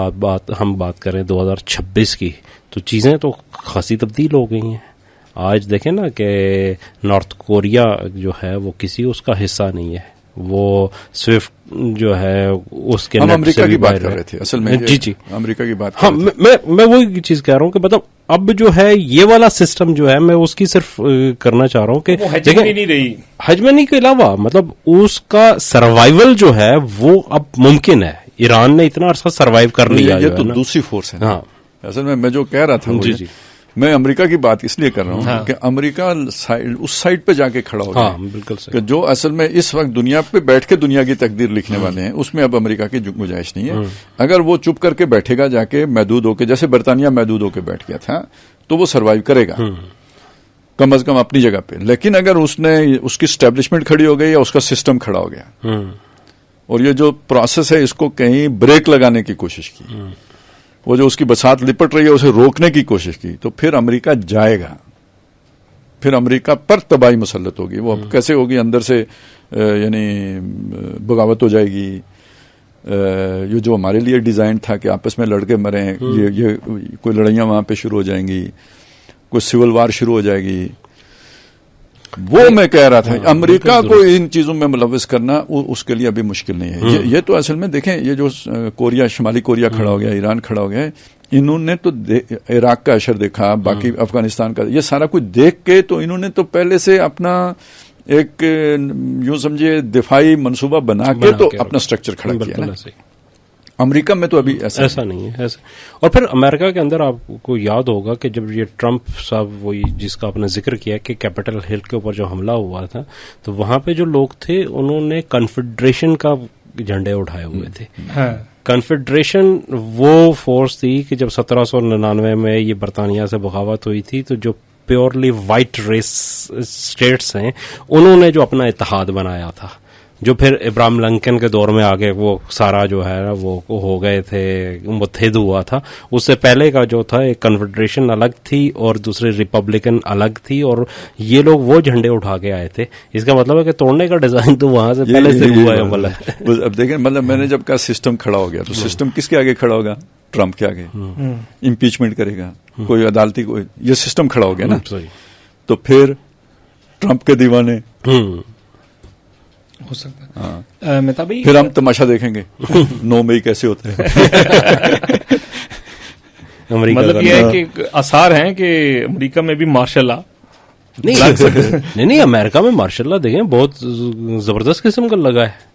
ہم بات کریں 2026 کی تو چیزیں تو خاصی تبدیل ہو گئی ہیں. آج دیکھیں نا کہ نارتھ کوریا جو ہے وہ کسی اس کا حصہ نہیں ہے. وہ سوئفٹ جو ہے اس کے ہم امریکہ کی بات کر رہے تھے اصل میں. جی امریکہ کی بات. ہاں میں وہی چیز کہہ رہا ہوں کہ مطلب اب جو ہے یہ والا سسٹم جو ہے میں اس کی صرف کرنا چاہ رہا ہوں کہ ہجمنی نہیں رہی. ہجمنی کے علاوہ مطلب اس کا سروائیول جو ہے وہ اب ممکن ہے. ایران نے اتنا عرصہ سروائیو کر لیا. یہ تو دوسری فورس ہے. ہاں اصل میں جو کہہ رہا تھا جی میں امریکہ کی بات اس لیے کر رہا ہوں کہ امریکہ اس سائڈ پہ جا کے کھڑا ہو گیا. بالکل کہ جو اصل میں اس وقت دنیا پہ بیٹھ کے دنیا کی تقدیر لکھنے والے ہیں اس میں اب امریکہ کی گنجائش نہیں ہے. اگر وہ چپ کر کے بیٹھے گا جا کے محدود ہو کے, جیسے برطانیہ محدود ہو کے بیٹھ گیا تھا, تو وہ سروائیو کرے گا کم از کم اپنی جگہ پہ. لیکن اگر اس کی اسٹیبلشمنٹ کھڑی ہو گئی یا اس کا سسٹم کھڑا ہو گیا اور یہ جو پروسیس ہے اس کو کہیں بریک لگانے کی کوشش کی, وہ جو اس کی بساط لپٹ رہی ہے اسے روکنے کی کوشش کی, تو پھر امریکہ جائے گا. پھر امریکہ پر تباہی مسلط ہوگی. وہ کیسے ہوگی؟ اندر سے یعنی بغاوت ہو جائے گی. یہ جو ہمارے لیے ڈیزائن تھا کہ آپس میں لڑ کے مریں, یہ کوئی لڑائیاں وہاں پہ شروع ہو جائیں گی, کوئی سول وار شروع ہو جائے گی. وہ میں کہہ رہا تھا امریکہ کو ان چیزوں میں ملوث کرنا اس کے لیے ابھی مشکل نہیں ہے. یہ تو اصل میں دیکھیں یہ جو کوریا, شمالی کوریا کھڑا ہو گیا, ایران کھڑا ہو گیا, انہوں نے تو عراق کا اشر دیکھا, باقی افغانستان کا, یہ سارا کچھ دیکھ کے تو انہوں نے تو پہلے سے اپنا ایک یوں سمجھے دفاعی منصوبہ بنا کے تو اپنا اسٹرکچر کھڑا کیا نا. امریکہ میں تو ابھی ایسا نہیں ہے. اور پھر امریکہ کے اندر آپ کو یاد ہوگا کہ جب یہ ٹرمپ صاحب وہی جس کا آپ نے ذکر کیا کہ کیپٹل ہل کے اوپر جو حملہ ہوا تھا تو وہاں پہ جو لوگ تھے انہوں نے کنفیڈریشن کا جھنڈے اٹھائے ہوئے تھے. کنفیڈریشن وہ فورس تھی کہ جب 1799 میں یہ برطانیہ سے بغاوت ہوئی تھی تو جو پیورلی وائٹ ریس اسٹیٹس ہیں انہوں نے جو اپنا اتحاد بنایا تھا, جو پھر ابراہم لنکن کے دور میں آگے وہ سارا جو ہے وہ ہو گئے تھے, متحد ہوا تھا. اس سے پہلے کا جو تھا ایک کنفیڈریشن الگ تھی اور دوسری ریپبلکن الگ تھی, اور یہ لوگ وہ جھنڈے اٹھا کے آئے تھے. اس کا مطلب ہے کہ توڑنے کا ڈیزائن تو وہاں سے پہلے سے ہوا ہے. اب دیکھیں مطلب میں نے جب کہا سسٹم کھڑا ہو گیا تو سسٹم کس کے آگے کھڑا ہوگا؟ ٹرمپ کے آگے. امپیچمنٹ کرے گا کوئی عدالتی, کوئی یہ سسٹم کھڑا ہو گیا نا, تو پھر ٹرمپ کے دیوانے ہو سکتا ہے. پھر ہم تماشا دیکھیں گے 9 مئی کیسے ہوتے ہیں. مطلب یہ ہے کہ آثار ہیں کہ امریکہ میں بھی مارشل لا نہیں, امریکہ میں مارشل لا دیکھیں بہت زبردست قسم کا لگا ہے.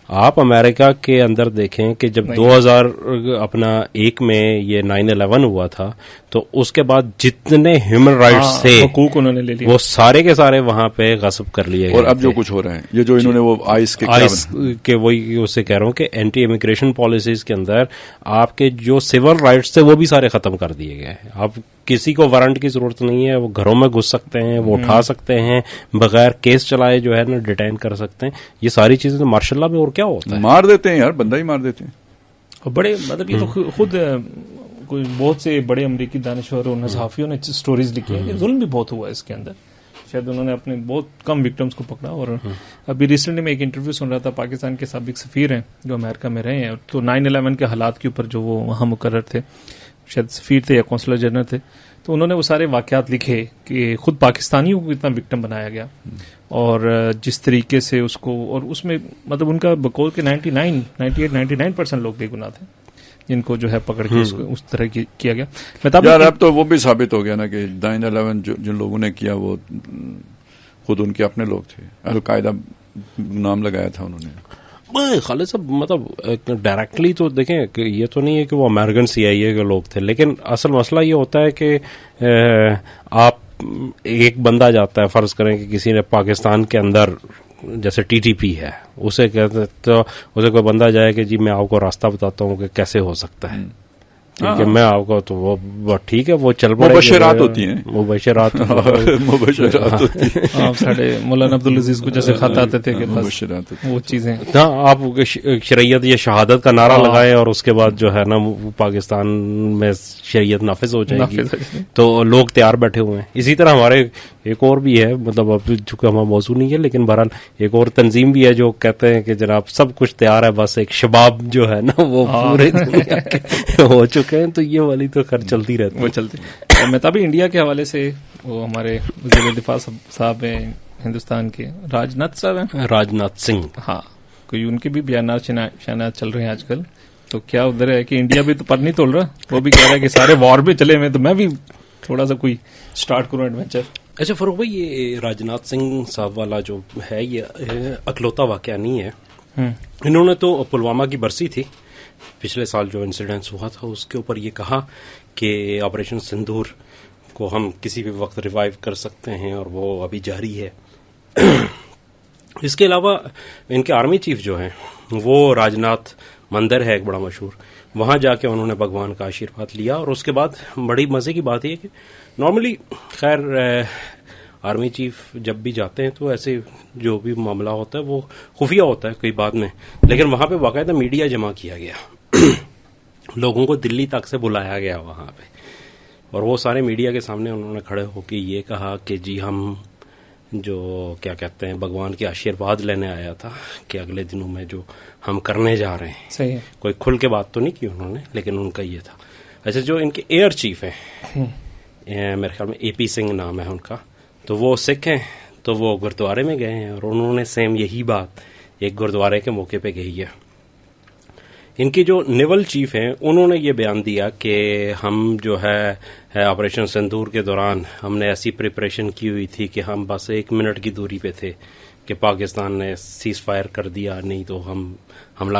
آپ امریکہ کے اندر دیکھیں کہ جب 2001 میں یہ 9/11 ہوا تھا تو اس کے بعد جتنے ہیومن رائٹس تھے حقوق انہوں نے لے لیے, وہ سارے کے سارے وہاں پہ غصب کر لیے گئے. اور اب جو کچھ ہو رہا ہے یہ جو انہوں نے وہ آئس کے وہی اسے کہہ رہا ہوں کہ اینٹی امیگریشن پالیسیز کے اندر آپ کے جو سول رائٹس تھے وہ بھی سارے ختم کر دیے گئے. اب کسی کو وارنٹ کی ضرورت نہیں ہے, وہ گھروں میں گھس سکتے ہیں, وہ اٹھا سکتے ہیں, بغیر کیس چلائے جو ہے نا ڈیٹین کر سکتے ہیں. یہ ساری چیزیں تو مارشل لا میں اور کیا ہوتا ہے, مار دیتے ہیں یار, بندہ ہی مار دیتے ہیں. بڑے مطلب یہ تو خود کوئی بہت سے بڑے امریکی دانشور اور صحافیوں نے سٹوریز لکھی ہیں کہ ظلم بھی بہت ہوا ہے اس کے اندر. شاید انہوں نے اپنے بہت کم وکٹمس کو پکڑا. اور ابھی ریسنٹلی میں ایک انٹرویو سن رہا تھا, پاکستان کے سابق سفیر ہیں جو امریکہ میں رہے ہیں, تو 9/11 کے حالات کے اوپر جو وہ وہاں مقرر تھے, شاید سفیر تھے یا کونسلر جنرل تھے, تو انہوں نے وہ سارے واقعات لکھے کہ خود پاکستانیوں کو اتنا وکٹم بنایا گیا اور جس طریقے سے اس کو, اور اس میں مطلب ان کا بقول کے 98-99% لوگ بے گناہ تھے جن کو جو ہے پکڑ کے اس طرح کیا گیا. یار اب تو وہ بھی ثابت ہو گیا نا کہ 9/11 جن لوگوں نے کیا وہ خود ان کے اپنے لوگ تھے, القاعدہ نام لگایا تھا انہوں نے. خالد صاحب مطلب ڈائریکٹلی تو دیکھیں کہ یہ تو نہیں ہے کہ وہ امریکن CIA کے لوگ تھے, لیکن اصل مسئلہ یہ ہوتا ہے کہ آپ ایک بندہ جاتا ہے, فرض کریں کہ کسی نے پاکستان کے اندر جیسے TTP ہے, اسے کہتے تو اسے کوئی بندہ جائے کہ جی میں آپ کو راستہ بتاتا ہوں کہ کیسے ہو سکتا ہے, ٹھیک ہے, میں آپ کو تو وہ ٹھیک ہے, وہ چل پڑے, مبشرات ہوتی ہیں, مبشرات ہوتی ہیں. ساڑھے مولانا عبدالعزیز کو جیسے خط آتے تھے کہ وہ چیزیں, ہاں آپ شریعت یا شہادت کا نعرہ لگائیں اور اس کے بعد جو ہے نا پاکستان میں شریعت نافذ ہو جائے گی, تو لوگ تیار بیٹھے ہوئے ہیں. اسی طرح ہمارے ایک اور بھی ہے, مطلب اب چونکہ ہمارا موضوع نہیں ہے, لیکن بہرحال ایک اور تنظیم بھی ہے جو کہتے ہیں کہ جناب سب کچھ تیار ہے, بس ایک شباب جو ہے نا وہ پورے دنیا کے ہو چکے ہیں. تو یہ والی تو خیر چلتی رہتی, وہ چلتی. میں تبھی انڈیا کے حوالے سے وہ ہمارے وزیر دفاع صاحب ہیں ہندوستان کے, راجناتھ صاحب ہیں, راجناتھ سنگھ, ہاں, کوئی ان کے بھی بیانات شانات چل رہے ہیں آج کل. تو کیا ادھر ہے کہ انڈیا بھی تو پر نہیں تول رہا, وہ بھی کہہ رہا ہے کہ سارے وار پہ چلے ہوئے, تو میں بھی تھوڑا سا کوئی سٹارٹ کروں ایڈونچر. اچھا فاروق بھائی, یہ راجناتھ سنگھ صاحب والا جو ہے یہ اکلوتا واقعہ نہیں ہے. انہوں نے تو پلوامہ کی برسی تھی پچھلے سال جو انسیڈنس ہوا تھا, اس کے اوپر یہ کہا کہ آپریشن سندور کو ہم کسی بھی وقت ریوائیو کر سکتے ہیں اور وہ ابھی جاری ہے. اس کے علاوہ ان کے آرمی چیف جو ہیں وہ راجناتھ مندر ہے ایک بڑا مشہور, وہاں جا کے انہوں نے بھگوان کا آشیرواد لیا. اور اس کے بعد بڑی مزے کی بات یہ کہ نارملی خیر آرمی چیف جب بھی جاتے ہیں تو ایسے جو بھی معاملہ ہوتا ہے وہ خفیہ ہوتا ہے کئی بات میں, لیکن وہاں پہ باقاعدہ میڈیا جمع کیا گیا, لوگوں کو دلی تک سے بلایا گیا وہاں پہ, اور وہ سارے میڈیا کے سامنے انہوں نے کھڑے ہو کے یہ کہا کہ جی ہم جو کیا کہتے ہیں بھگوان کے آشیرواد لینے آیا تھا کہ اگلے دنوں میں جو ہم کرنے جا رہے ہیں. صحیح ہے, کوئی کھل کے بات تو نہیں کی انہوں نے, لیکن ان کا یہ تھا. اچھا, جو ان کے ایئر چیف ہیں میرے خیال میں AP سنگھ نام ہے ان کا, تو وہ سکھ ہیں, تو وہ گردوارے میں گئے ہیں اور انہوں نے سیم یہی بات ایک گردوارے کے موقع پہ کہی ہے. ان کی جو نیول چیف ہیں انہوں نے یہ بیان دیا کہ ہم جو ہے آپریشن سندور کے دوران ہم نے ایسی پریپریشن کی ہوئی تھی کہ ہم بس 1 منٹ کی دوری پہ تھے کہ پاکستان نے سیز فائر کر دیا, نہیں تو ہم حملہ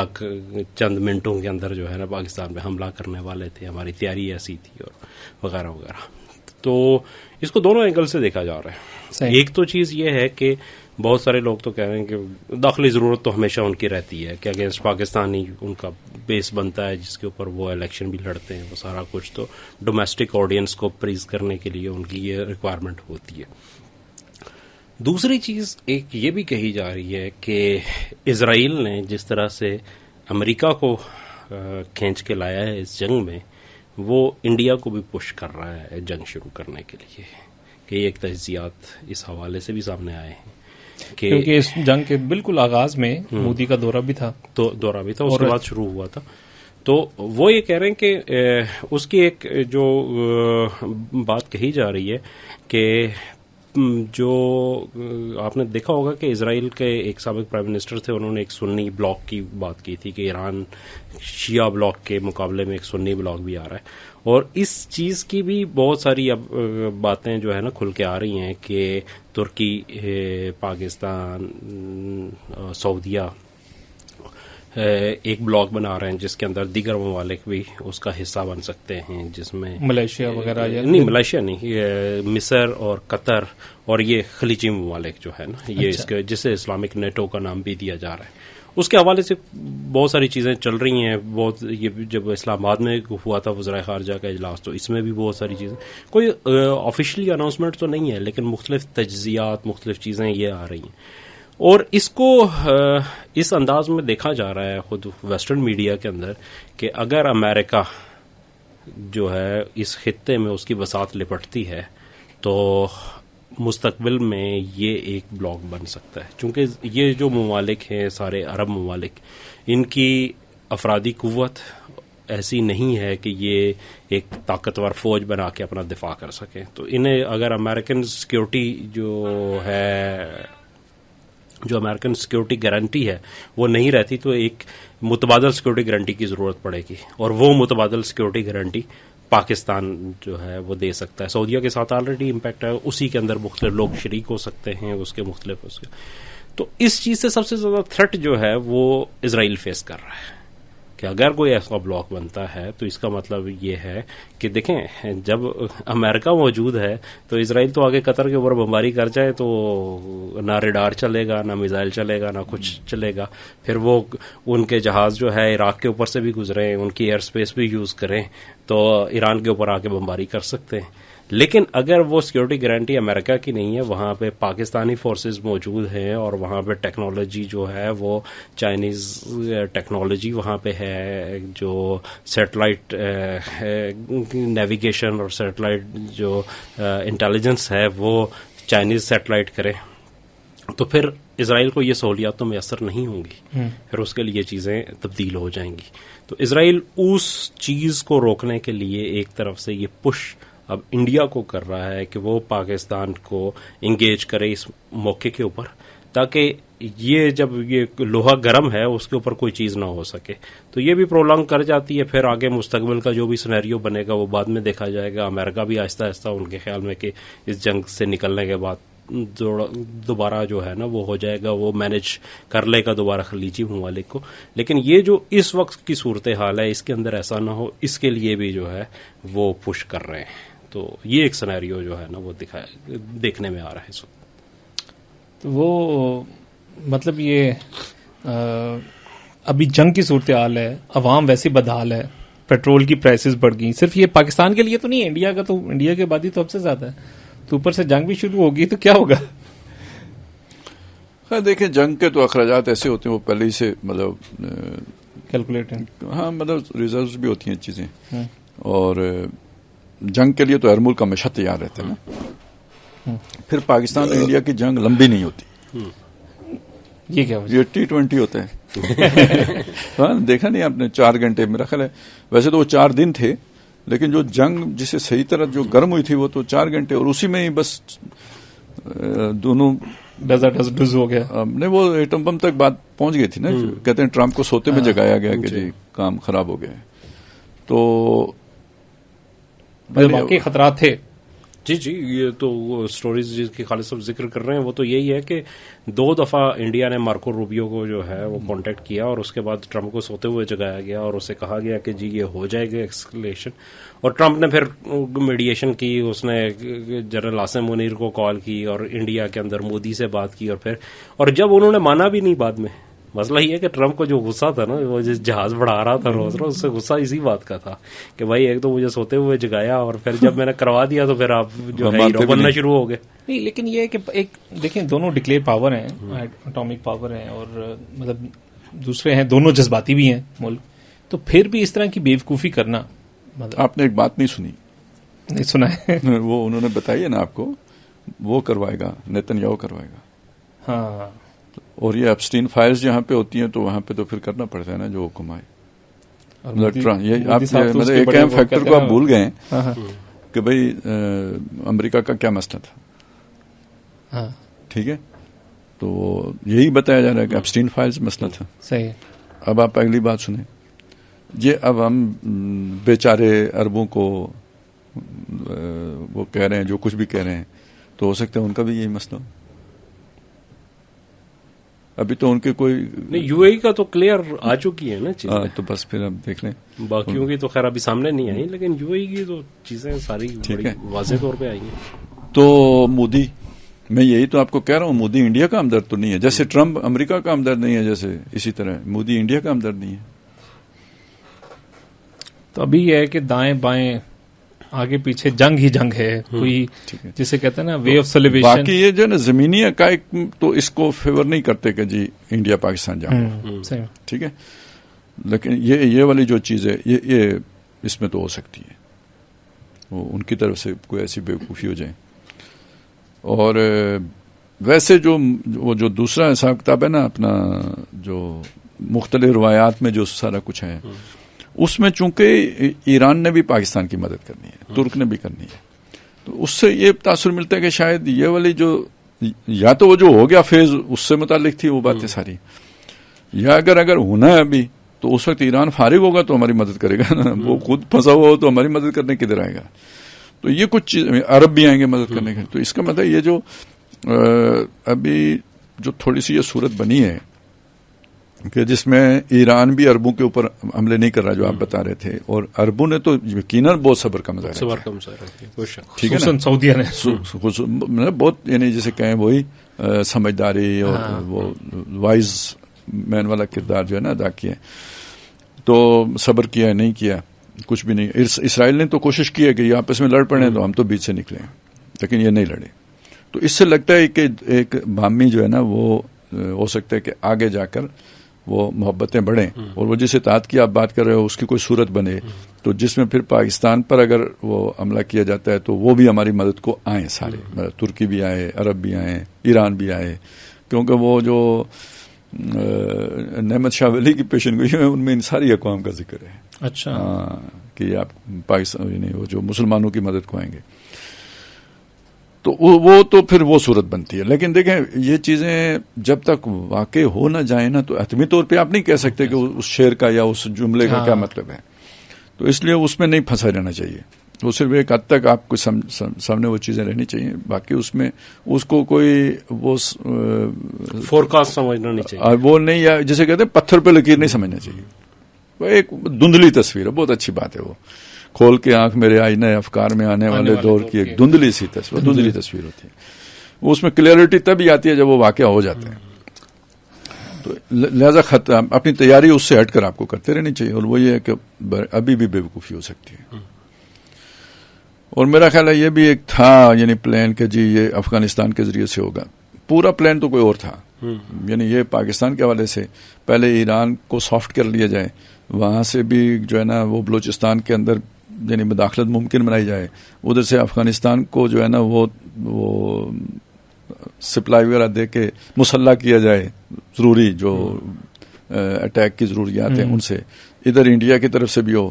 چند منٹوں کے اندر جو ہے نا پاکستان پہ حملہ کرنے والے تھے, ہماری تیاری ایسی تھی اور وغیرہ وغیرہ. تو اس کو دونوں اینگل سے دیکھا جا رہا ہے. ایک تو چیز یہ ہے کہ بہت سارے لوگ تو کہہ رہے ہیں کہ داخلی ضرورت تو ہمیشہ ان کی رہتی ہے کہ اگینسٹ پاکستان ہی ان کا بیس بنتا ہے جس کے اوپر وہ الیکشن بھی لڑتے ہیں, وہ سارا کچھ تو ڈومیسٹک آڈینس کو پریز کرنے کے لیے ان کی یہ ریکوائرمنٹ ہوتی ہے. دوسری چیز ایک یہ بھی کہی جا رہی ہے کہ اسرائیل نے جس طرح سے امریکہ کو کھینچ کے لایا ہے اس جنگ میں, وہ انڈیا کو بھی پش کر رہا ہے جنگ شروع کرنے کے لیے, کہ ایک تجزیات اس حوالے سے بھی سامنے آئے ہیں کیونکہ اس جنگ کے بالکل آغاز میں مودی کا دورہ بھی تھا, اس کے بعد شروع ہوا تھا. تو وہ یہ کہہ رہے ہیں کہ اس کی ایک جو بات کہی جا رہی ہے کہ جو آپ نے دیکھا ہوگا کہ اسرائیل کے ایک سابق پرائم منسٹر تھے, انہوں نے ایک سنی بلاک کی بات کی تھی کہ ایران شیعہ بلاک کے مقابلے میں ایک سنی بلاک بھی آ رہا ہے, اور اس چیز کی بھی بہت ساری اب باتیں جو ہے نا کھل کے آ رہی ہیں کہ ترکی, پاکستان, سعودیہ ایک بلاک بنا رہے ہیں جس کے اندر دیگر ممالک بھی اس کا حصہ بن سکتے ہیں, جس میں ملیشیا وغیرہ نہیں, ملیشیا نہیں, مصر اور قطر اور یہ خلیجی ممالک جو ہے نا, یہ اس کے جسے اسلامک نیٹو کا نام بھی دیا جا رہا ہے, اس کے حوالے سے بہت ساری چیزیں چل رہی ہیں. بہت یہ جب اسلام آباد میں ہوا تھا وزرائے خارجہ کا اجلاس, تو اس میں بھی بہت ساری چیزیں, کوئی آفیشلی اناؤنسمنٹ تو نہیں ہے, لیکن مختلف تجزیات, مختلف چیزیں یہ آ رہی ہیں. اور اس کو اس انداز میں دیکھا جا رہا ہے خود ویسٹرن میڈیا کے اندر کہ اگر امریکہ جو ہے اس خطے میں اس کی وسعت لپٹتی ہے تو مستقبل میں یہ ایک بلاک بن سکتا ہے. چونکہ یہ جو ممالک ہیں سارے عرب ممالک، ان کی افرادی قوت ایسی نہیں ہے کہ یہ ایک طاقتور فوج بنا کے اپنا دفاع کر سکیں. تو انہیں اگر امریکن سیکیورٹی جو امریکن سیکیورٹی گارنٹی ہے وہ نہیں رہتی تو ایک متبادل سیکیورٹی گارنٹی کی ضرورت پڑے گی، اور وہ متبادل سیکیورٹی گارنٹی پاکستان جو ہے وہ دے سکتا ہے. سعودیہ کے ساتھ آلریڈی امپیکٹ ہے، اسی کے اندر مختلف لوگ شریک ہو سکتے ہیں اس کے مختلف تو اس چیز سے سب سے زیادہ تھریٹ جو ہے وہ اسرائیل فیس کر رہا ہے کہ اگر کوئی ایسا بلاک بنتا ہے تو اس کا مطلب یہ ہے کہ دیکھیں جب امریکہ موجود ہے تو اسرائیل تو آگے قطر کے اوپر بمباری کر جائے تو نہ ریڈار چلے گا، نہ میزائل چلے گا، نہ کچھ چلے گا. پھر وہ ان کے جہاز جو ہے عراق کے اوپر سے بھی گزریں، ان کی ایئر اسپیس بھی یوز کریں تو ایران کے اوپر آ کے بمباری کر سکتے ہیں. لیکن اگر وہ سیکیورٹی گارنٹی امریکہ کی نہیں ہے، وہاں پہ پاکستانی فورسز موجود ہیں اور وہاں پہ ٹیکنالوجی جو ہے وہ چائنیز ٹیکنالوجی وہاں پہ ہے، جو سیٹلائٹ نیویگیشن اور سیٹلائٹ جو انٹیلیجنس ہے وہ چائنیز سیٹلائٹ کرے، تو پھر اسرائیل کو یہ سہولیات تو میسر نہیں ہوں گی، پھر اس کے لیے چیزیں تبدیل ہو جائیں گی. تو اسرائیل اس چیز کو روکنے کے لیے ایک طرف سے یہ پش اب انڈیا کو کر رہا ہے کہ وہ پاکستان کو انگیج کرے اس موقع کے اوپر، تاکہ یہ جب یہ لوہا گرم ہے اس کے اوپر کوئی چیز نہ ہو سکے. تو یہ بھی پرولونگ کر جاتی ہے. پھر آگے مستقبل کا جو بھی سینیریو بنے گا وہ بعد میں دیکھا جائے گا. امریکہ بھی آہستہ آہستہ ان کے خیال میں کہ اس جنگ سے نکلنے کے بعد دوبارہ جو ہے نا وہ ہو جائے گا، وہ مینج کر لے گا دوبارہ خلیجی ممالک کو. لیکن یہ جو اس وقت کی صورتحال ہے اس کے اندر ایسا نہ ہو، اس کے لیے بھی جو ہے وہ پش کر رہے ہیں. تو یہ ایک سینیریو جو ہے نا وہ دیکھنے میں آ رہا ہے اس وقت. تو وہ مطلب یہ ابھی جنگ کی صورتحال ہے، عوام ویسی بدحال ہے، پیٹرول کی پرائسز بڑھ گئی. صرف یہ پاکستان کے لیے تو نہیں ہے، انڈیا کا تو انڈیا کی آبادی تو اب سے زیادہ ہے، تو اوپر سے جنگ بھی شروع ہوگی تو کیا ہوگا؟ خیر دیکھیں جنگ کے تو اخراجات ایسے ہوتے ہیں وہ پہلے ہی سے مطلب کیلکولیٹ ہیں. ہاں مطلب ریزروز بھی ہوتی ہیں چیزیں، اور جنگ کے لیے تو ہر ملک ہمیشہ تیار رہتا ہے نا. پھر پاکستان اور انڈیا کی جنگ لمبی نہیں ہوتی، یہ کیا یہ T20 ہوتا ہے. ہاں دیکھا نہیں آپ نے 4 گھنٹے میرا خیال ہے، ویسے تو وہ 4 دن تھے لیکن جو جنگ جسے صحیح طرح جو گرم ہوئی تھی وہ تو 4 گھنٹے، اور اسی میں ہی بس دونوں ڈز ہو گیا. نہیں وہ ایٹم بم تک بات پہنچ گئی تھی نا. کہتے ہیں ٹرمپ کو سوتے میں جگایا گیا کہ جی کام خراب ہو گیا ہے. تو واقعی خطرات تھے. جی یہ تو وہ سٹوریز جس کی خالد صاحب ذکر کر رہے ہیں وہ تو یہی ہے کہ 2 دفعہ انڈیا نے مارکو روبیو کو جو ہے وہ کانٹیکٹ کیا اور اس کے بعد ٹرمپ کو سوتے ہوئے جگایا گیا اور اسے کہا گیا کہ جی یہ ہو جائے گا ایکسکلیشن. اور ٹرمپ نے پھر میڈیشن کی، اس نے جنرل عاصم منیر کو کال کی اور انڈیا کے اندر مودی سے بات کی، اور جب انہوں نے مانا بھی نہیں بعد میں. مسئلہ یہ ہے کہ ٹرمپ کو جو غصہ تھا نا وہ جس جہاز بڑھا رہا تھا روز اس سے غصہ اسی بات کا تھا کہ بھائی ایک تو مجھے سوتے ہوئے جگایا اور پھر جب میں نے کروا دیا تو پھر آپ جو ہے ہیرو بننا شروع ہو گئے. نہیں لیکن یہ ہے کہ ایک دیکھیں دونوں ڈکلیئر پاور ہیں، اٹامک پاور ہیں، اور مطلب دوسرے ہیں دونوں جذباتی بھی ہیں ملک. تو پھر بھی اس طرح کی بیوقوفی کرنا، مطلب آپ نے ایک بات نہیں سنی؟ نہیں سنا ہے. وہ انہوں نے بتائی ہے نا آپ کو، وہ کروائے گا نیتن یاہو کروائے گا. ہاں اور یہ ایپسٹین فائلز جہاں پہ ہوتی ہیں تو وہاں پہ تو پھر کرنا پڑتا ہے نا جو حکم آئے. مطلب ایک اہم فیکٹر کو آپ بھول گئے ہیں کہ بھائی امریکہ کا کیا مسئلہ تھا. ٹھیک ہے، تو یہی بتایا جا رہا ہے کہ ایپسٹین فائلز مسئلہ تھا. صحیح. اب آپ اگلی بات سنیں. یہ اب ہم بیچارے عربوں کو وہ کہہ رہے ہیں جو کچھ بھی کہہ رہے ہیں، تو ہو سکتا ہے ان کا بھی یہی مسئلہ ہو. ابھی تو ان کے کوئی یو اے کا تو کلیئر آ چکی ہے نا چیزیں، تو بس پھر اب دیکھ لیں. باقیوں کی تو خیر ابھی سامنے نہیں آئی، لیکن یو اے کی تو چیزیں ساری واضح طور پہ آئی ہیں. تو مودی، میں یہی تو آپ کو کہہ رہا ہوں، مودی انڈیا کا ہمدرد تو نہیں ہے. جیسے ٹرمپ امریکہ کا ہمدرد نہیں ہے، جیسے اسی طرح مودی انڈیا کا ہمدرد نہیں ہے. تو ابھی یہ ہے کہ دائیں بائیں آگے پیچھے جنگ ہی جنگ ہے، کوئی جسے کہتے ہیں نا وے آف سیلیبریشن. باقی یہ جو نا زمینی حقائق تو اس کو فیور نہیں کرتے کہ جی انڈیا پاکستان جائے، ٹھیک ہے. لیکن یہ والی جو چیز ہے یہ اس میں تو ہو سکتی ہے. وہ ان کی طرف سے کوئی ایسی بیوقوفی ہو جائے. اور ویسے جو دوسرا حساب کتاب ہے نا اپنا، جو مختلف روایات میں جو سارا کچھ ہے، اس میں چونکہ ایران نے بھی پاکستان کی مدد کرنی ہے، ترک نے بھی کرنی ہے، تو اس سے یہ تاثر ملتا ہے کہ شاید یہ والی جو یا تو وہ جو ہو گیا فیز اس سے متعلق تھی وہ باتیں ساری، یا اگر ہونا ہے ابھی تو اس وقت ایران فارغ ہوگا تو ہماری مدد کرے گا نا. وہ خود پھنسا ہوا ہو تو ہماری مدد کرنے کدھر آئے گا. تو یہ کچھ چیز، عرب بھی آئیں گے مدد کرنے کے. تو اس کا مطلب یہ جو ابھی جو تھوڑی سی یہ صورت بنی ہے کہ جس میں ایران بھی عربوں کے اوپر حملے نہیں کر رہا جو آپ بتا رہے تھے، اور عربوں نے تو یقیناً بہت صبر کا مظاہرہ کیا، ٹھیک ہے نا، سعودیہ نے بہت یعنی جسے کہیں وہی سمجھداری اور وہ وائز مین والا کردار جو ہے نا ادا کیا. تو صبر کیا ہے، نہیں کیا کچھ بھی نہیں. اسرائیل نے تو کوشش کی ہے کہ یہ آپس میں لڑ پڑے تو ہم تو بیچ سے نکلیں، لیکن یہ نہیں لڑے. تو اس سے لگتا ہے کہ ایک باہمی جو ہے نا وہ ہو سکتا ہے کہ آگے جا کر وہ محبتیں بڑھیں، اور وہ جس اطاعت کی آپ بات کر رہے ہو اس کی کوئی صورت بنے تو جس میں پھر پاکستان پر اگر وہ حملہ کیا جاتا ہے تو وہ بھی ہماری مدد کو آئیں سارے، ترکی بھی آئے، عرب بھی آئیں، ایران بھی آئے. کیونکہ وہ جو نعمت شاہ ولی کی پیشن گوئی ہے ان میں ان ساری اقوام کا ذکر ہے. اچھا، کہ آپ پاکستان یعنی وہ جو مسلمانوں کی مدد کو آئیں گے تو وہ تو پھر وہ صورت بنتی ہے. لیکن دیکھیں یہ چیزیں جب تک واقع ہو نہ جائیں نا تو حتمی طور پہ آپ نہیں کہہ سکتے کہ اس شعر کا یا اس جملے کا کیا مطلب ہے. تو اس لیے اس میں نہیں پھنسا رہنا چاہیے. وہ صرف ایک حد تک آپ کو سامنے وہ چیزیں رہنی چاہیے، باقی اس میں اس کو کوئی وہ فور کاسٹ سمجھنا نہیں چاہیے، وہ نہیں، یا جسے کہتے ہیں پتھر پہ لکیر نہیں سمجھنا چاہیے. وہ ایک دھندلی تصویر ہے، بہت اچھی بات ہے. وہ کھول کے آنکھ میرے آئینے افکار میں آنے والے دور کی ایک دھندلی سی تصویر، دھندلی تصویر ہوتی ہے. اس میں کلیئرٹی تبھی آتی ہے جب وہ واقعہ ہو جاتا ہے. تو لہذا اپنی تیاری اس سے ہٹ کر آپ کو کرتے رہنی چاہیے. اور وہ یہ ہے کہ ابھی بھی بیوقوفی ہو سکتی ہے. اور میرا خیال ہے یہ بھی ایک تھا یعنی پلان کہ جی یہ افغانستان کے ذریعے سے ہوگا. پورا پلان تو کوئی اور تھا، یعنی یہ پاکستان کے حوالے سے پہلے ایران کو سافٹ کر لیا جائے، وہاں سے بھی جو ہے نا وہ بلوچستان کے اندر یعنی مداخلت ممکن بنائی جائے، ادھر سے افغانستان کو جو ہے نا وہ سپلائی وغیرہ دے کے مسلح کیا جائے، ضروری جو اٹیک کی ضروریات ہیں ان سے، ادھر انڈیا کی طرف سے بھی ہو.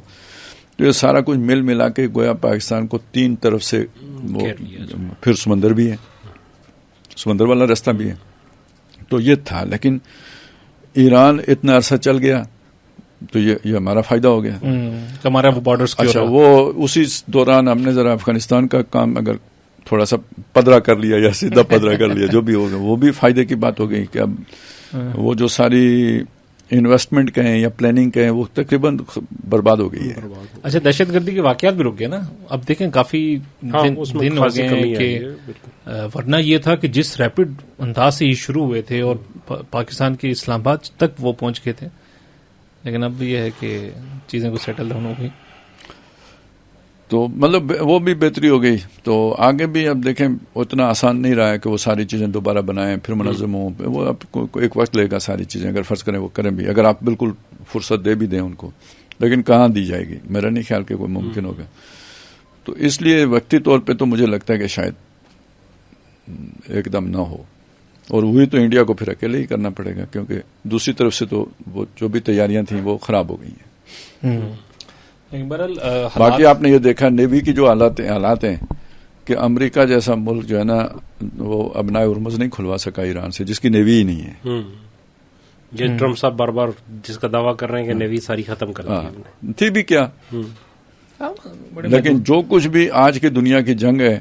تو یہ سارا کچھ مل ملا کے گویا پاکستان کو تین طرف سے وہ پھر سمندر بھی ہے، سمندر والا راستہ بھی ہے. تو یہ تھا. لیکن ایران اتنا عرصہ چل گیا تو یہ ہمارا فائدہ ہو گیا، ہمارا وہ بارڈرز. اچھا وہ اسی دوران ہم نے ذرا افغانستان کا کام اگر تھوڑا سا پدرا کر لیا یا سیدھا پدرا کر لیا جو بھی ہوگا وہ بھی فائدے کی بات ہو گئی کہ اب وہ جو ساری انویسٹمنٹ کہیں یا پلاننگ کہیں وہ تقریباً برباد ہو گئی ہے. اچھا دہشت گردی کے واقعات بھی رک گئے نا. اب دیکھیں کافی دن ہو گئے ہیں کہ ورنہ یہ تھا کہ جس ریپڈ انداز سے یہ شروع ہوئے تھے اور پاکستان کے اسلام آباد تک وہ پہنچ گئے تھے، لیکن اب یہ ہے کہ چیزیں کو سیٹل ڈاؤن ہو گئی تو مطلب وہ بھی بہتری ہو گئی. تو آگے بھی اب دیکھیں اتنا آسان نہیں رہا ہے کہ وہ ساری چیزیں دوبارہ بنائیں پھر منظم ہوں. وہ اب ایک وقت لے گا ساری چیزیں، اگر فرض کریں وہ کریں بھی، اگر آپ بالکل فرصت دے بھی دیں ان کو، لیکن کہاں دی جائے گی؟ میرا نہیں خیال کہ کوئی ممکن ہوگا. تو اس لیے وقتی طور پہ تو مجھے لگتا ہے کہ شاید ایک دم نہ ہو، اور ہوئی تو انڈیا کو پھر اکیلے ہی کرنا پڑے گا، کیونکہ دوسری طرف سے تو وہ جو بھی تیاریاں تھیں وہ خراب ہو گئی ہیں. باقی آپ نے یہ دیکھا نیوی کی جو حالات ہیں کہ امریکہ جیسا ملک جو ہے نا وہ ابنائے ہرمز نہیں کھلوا سکا ایران سے، جس کی نیوی ہی نہیں ہے. یہ ٹرمپ صاحب بار بار جس کا دعویٰ کر رہے ہیں کہ نیوی ساری ختم کر دی تھی بھی کیا، لیکن جو کچھ بھی آج کی دنیا کی جنگ ہے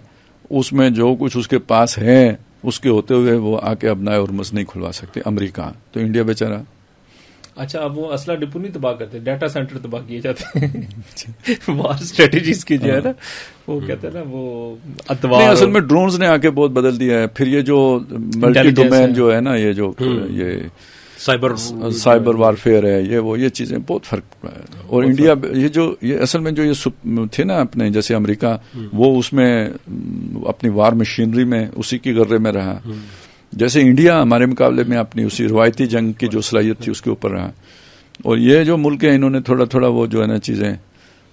اس میں جو کچھ اس کے پاس ہے اس کے ہوتے ہوئے وہ آ کے ابنائے ہرمز نہیں کھلوا سکتے امریکہ. تو انڈیا بیچارہ اچھا اب وہ اسلحہ ڈپو نہیں تباہ کرتے، ڈیٹا سینٹر تباہ کیے جاتے ہیں وار اسٹریٹجیز کی جو ہے نا وہ کہتے ہیں نا وہ اتوار. اصل میں ڈرونز نے آ کے بہت بدل دیا ہے. پھر یہ جو ملٹی ڈومین جو ہے نا یہ سائبر وارفیئر ہے، یہ چیزیں بہت فرق ہے. اور انڈیا یہ اصل میں جو یہ تھے نا اپنے جیسے امریکہ وہ اس میں اپنی وار مشینری میں اسی کی غرے میں رہا، جیسے انڈیا ہمارے مقابلے میں اپنی اسی روایتی جنگ کی جو صلاحیت تھی اس کے اوپر رہا. اور یہ جو ملک ہیں انہوں نے تھوڑا تھوڑا وہ جو ہے نا چیزیں